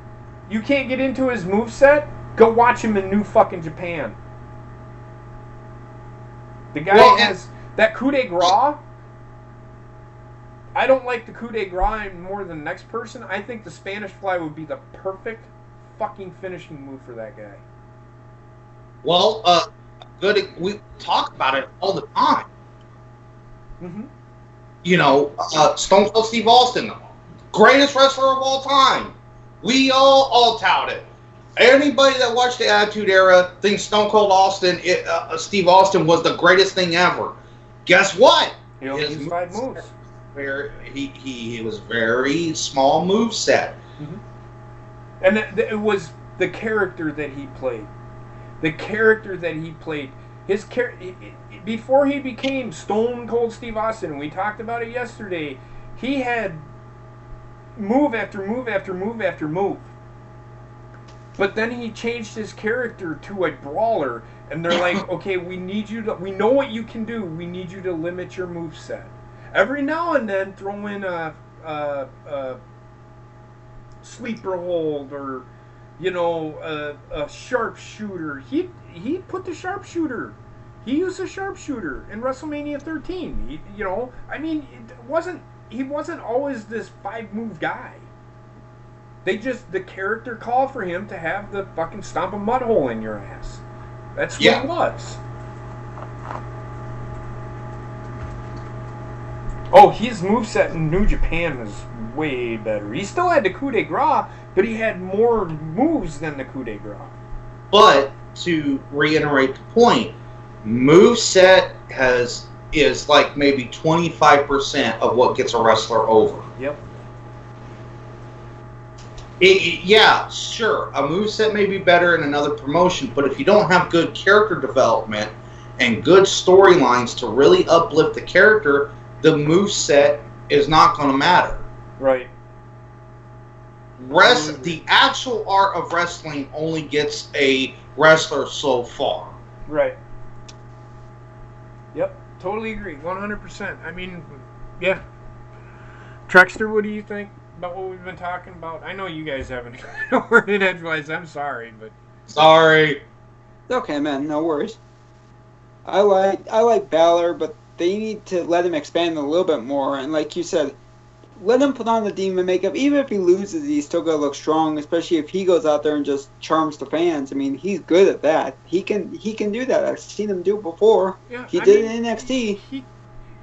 you can't get into his moveset? Go watch him in New fucking Japan. The guy has that coup de grace. I don't like the coup de grace more than the next person. I think the Spanish Fly would be the perfect fucking finishing move for that guy. Well, we talk about it all the time. Mm-hmm. You know, Stone Cold Steve Austin, greatest wrestler of all time. We all tout it. Anybody that watched the Attitude Era thinks Stone Cold Steve Austin was the greatest thing ever. Guess what? He only used 5 moves. Where he was very small move set. Mm-hmm. And it was the character that he played. The character that he played. His before he became Stone Cold Steve Austin, and we talked about it yesterday, he had move after move after move after move. But then he changed his character to a brawler, and they're like, okay, we need you to. We know what you can do. We need you to limit your moveset. Every now and then, throw in a sleeper hold or, you know, a sharpshooter. He put the sharpshooter. He used a sharpshooter in WrestleMania 13. You know, I mean, he wasn't always this 5-move guy. The character called for him to have the fucking stomp a mud hole in your ass. That's what it was. Oh, his moveset in New Japan was way better. He still had the coup de grace, but he had more moves than the coup de grace. But to reiterate the point, moveset is like maybe 25% of what gets a wrestler over. Yep. Yeah, sure, a moveset may be better in another promotion, but if you don't have good character development and good storylines to really uplift the character, the moveset is not going to matter. Right. The actual art of wrestling only gets a wrestler so far. Right. Yep, totally agree, 100%. I mean, yeah. Trexter, what do you think about what we've been talking about? I know you guys haven't heard it edgewise. I'm sorry, but sorry. It's okay, man. No worries. I like Balor, but they need to let him expand a little bit more. And like you said, let him put on the demon makeup. Even if he loses, he's still gonna look strong. Especially if he goes out there and just charms the fans. I mean, he's good at that. He can do that. I've seen him do it before. Yeah, he did it in NXT.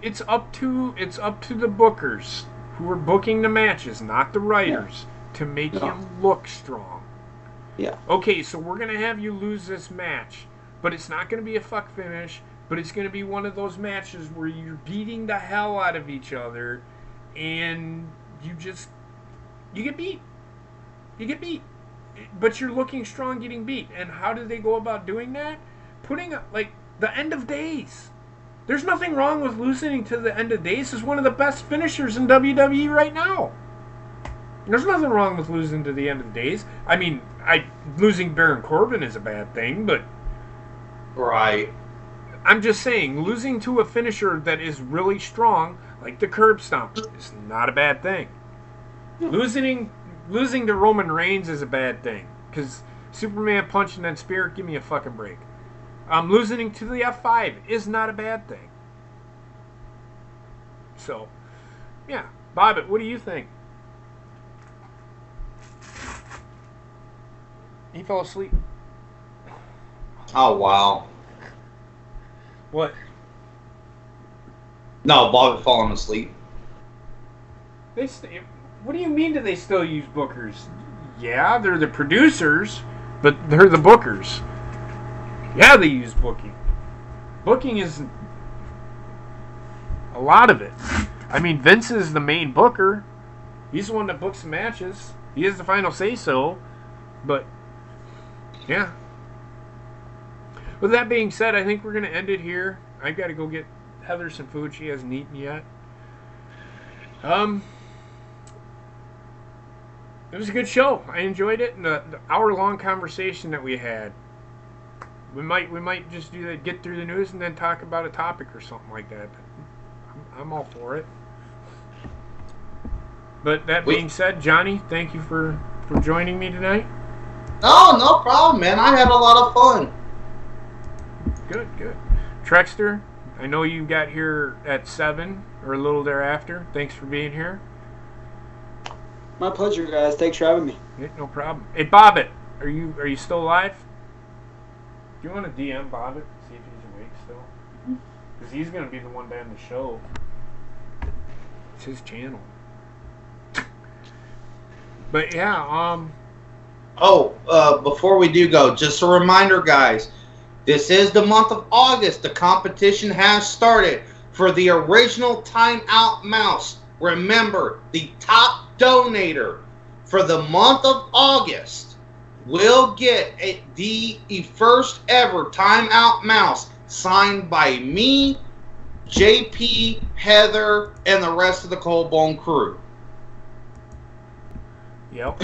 It's up to the bookers who are booking the matches, not the writers, to make him look strong. Yeah. Okay, so we're gonna have you lose this match, but it's not gonna be a fuck finish. But it's gonna be one of those matches where you're beating the hell out of each other, and you get beat. You get beat. But you're looking strong getting beat. And how do they go about doing that? Putting like the end of days. There's nothing wrong with losing to the end of days. It's one of the best finishers in WWE right now. There's nothing wrong with losing to the end of days. I mean, losing Baron Corbin is a bad thing, but right. I'm just saying, losing to a finisher that is really strong, like the curb stomp, is not a bad thing. Losing to Roman Reigns is a bad thing, because Superman punch and then spear, give me a fucking break. Losing to the F5 is not a bad thing. So, yeah. Bobbitt, what do you think? He fell asleep. Oh, wow. What? No, Bobbitt falling asleep. What do you mean do they still use bookers? Yeah, they're the producers, but they're the bookers. Yeah, they use booking. Booking is a lot of it. I mean, Vince is the main booker. He's the one that books the matches. He has the final say-so. But, yeah. With that being said, I think we're going to end it here. I've got to go get Heather some food. She hasn't eaten yet. It was a good show. I enjoyed it, and the hour-long conversation that we had. We might just do that, get through the news, and then talk about a topic or something like that. I'm all for it. But that being said, Johnny, thank you for joining me tonight. Oh, no problem, man. I had a lot of fun. Good. Trexter, I know you got here at 7 or a little thereafter. Thanks for being here. My pleasure, guys. Thanks for having me. Yeah, no problem. Hey, Bobbitt, are you still alive? Do you want to DM Bobbitt, see if he's awake still? Because he's going to be the one to end the show. It's his channel. But yeah, before we do go, just a reminder, guys. This is the month of August. The competition has started for the original Timeout Mouse. Remember, the top donator for the month of August will get the first ever Timeout Mouse signed by me, JP, Heather, and the rest of the Cold Bone crew. Yep.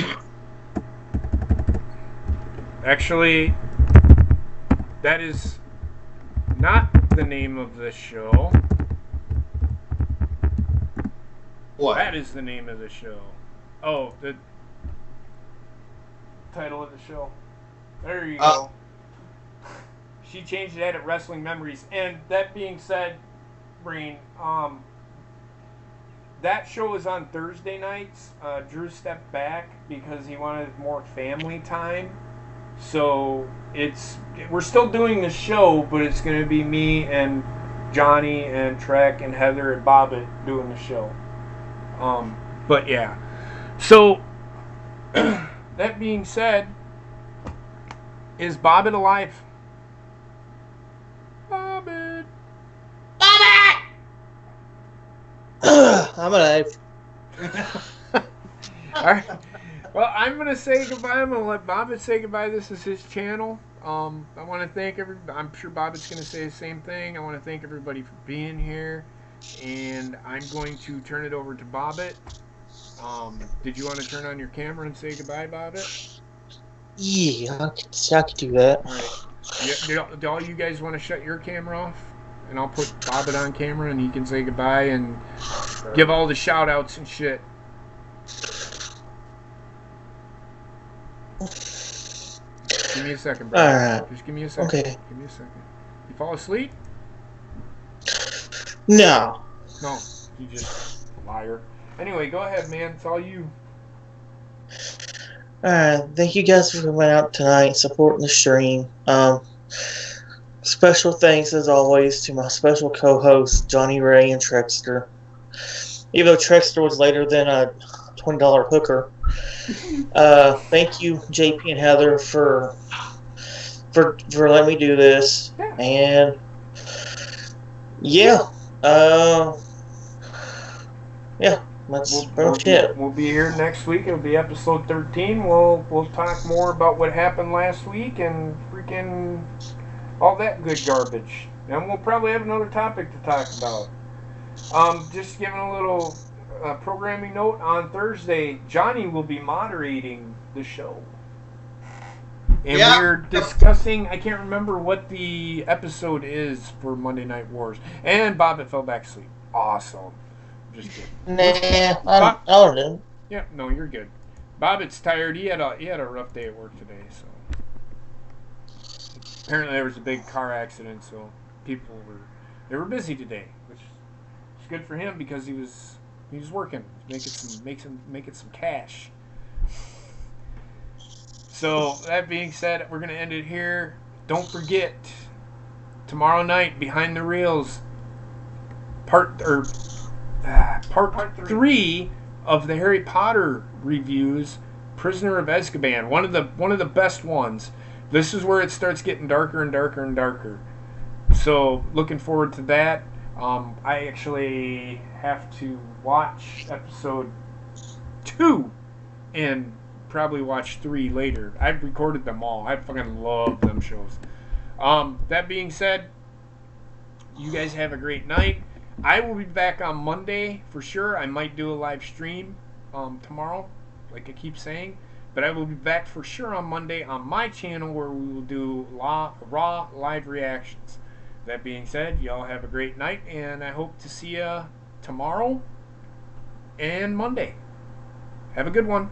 Actually, that is not the name of the show. What? That is the name of the show. Oh, the title of the show. There you go. She changed that at Wrestling Memories. And that being said, Brain, that show is on Thursday nights. Drew stepped back because he wanted more family time. So we're still doing the show, but it's going to be me and Johnny and Trek and Heather and Bobbitt doing the show. But yeah. So that being said, is Bobbitt alive? Bobbitt. I'm alive. All right. Well, I'm going to say goodbye. I'm going to let Bobbitt say goodbye. This is his channel. I want to thank everybody. I'm sure Bobbitt's going to say the same thing. I want to thank everybody for being here. And I'm going to turn it over to Bobbitt. Did you want to turn on your camera and say goodbye, Bobbitt? Yeah, I could do that. All right. Do all you guys want to shut your camera off? And I'll put Bobbitt on camera and he can say goodbye and give all the shout outs and shit. Give me a second, bro. Alright. Just give me a second. Okay. Give me a second. You fall asleep? No. No. You just liar. Anyway, go ahead, man. It's all you. Alright, thank you guys for coming out tonight, supporting the stream. Special thanks, as always, to my special co-hosts, Johnny Ray and Trexter. Even though Trexter was later than a $20 hooker. Thank you, JP and Heather, for letting me do this. And yeah, that's pretty much it. We'll be here next week. It'll be episode 13. We'll talk more about what happened last week and freaking all that good garbage. And we'll probably have another topic to talk about. Just giving a little programming note, on Thursday, Johnny will be moderating the show. And we're discussing, I can't remember what the episode is for Monday Night Wars. And Bobbitt fell back asleep. Awesome. Just kidding. Nah, I don't know. Yeah, no, you're good. Bobbitt's tired. He had a rough day at work today, so apparently there was a big car accident, so people were busy today, which is good for him because he was working, making some cash. So that being said, we're gonna end it here. Don't forget, tomorrow night, Behind the Reels, part 3 of the Harry Potter reviews, Prisoner of Azkaban, one of the best ones. This is where it starts getting darker and darker and darker. So looking forward to that. I actually have to watch episode 2 and probably watch 3 later. I've recorded them all. I fucking love them shows. That being said, you guys have a great night. I will be back on Monday for sure. I might do a live stream tomorrow, like I keep saying. But I will be back for sure on Monday on my channel where we will do raw live reactions. That being said, y'all have a great night, and I hope to see you tomorrow and Monday. Have a good one.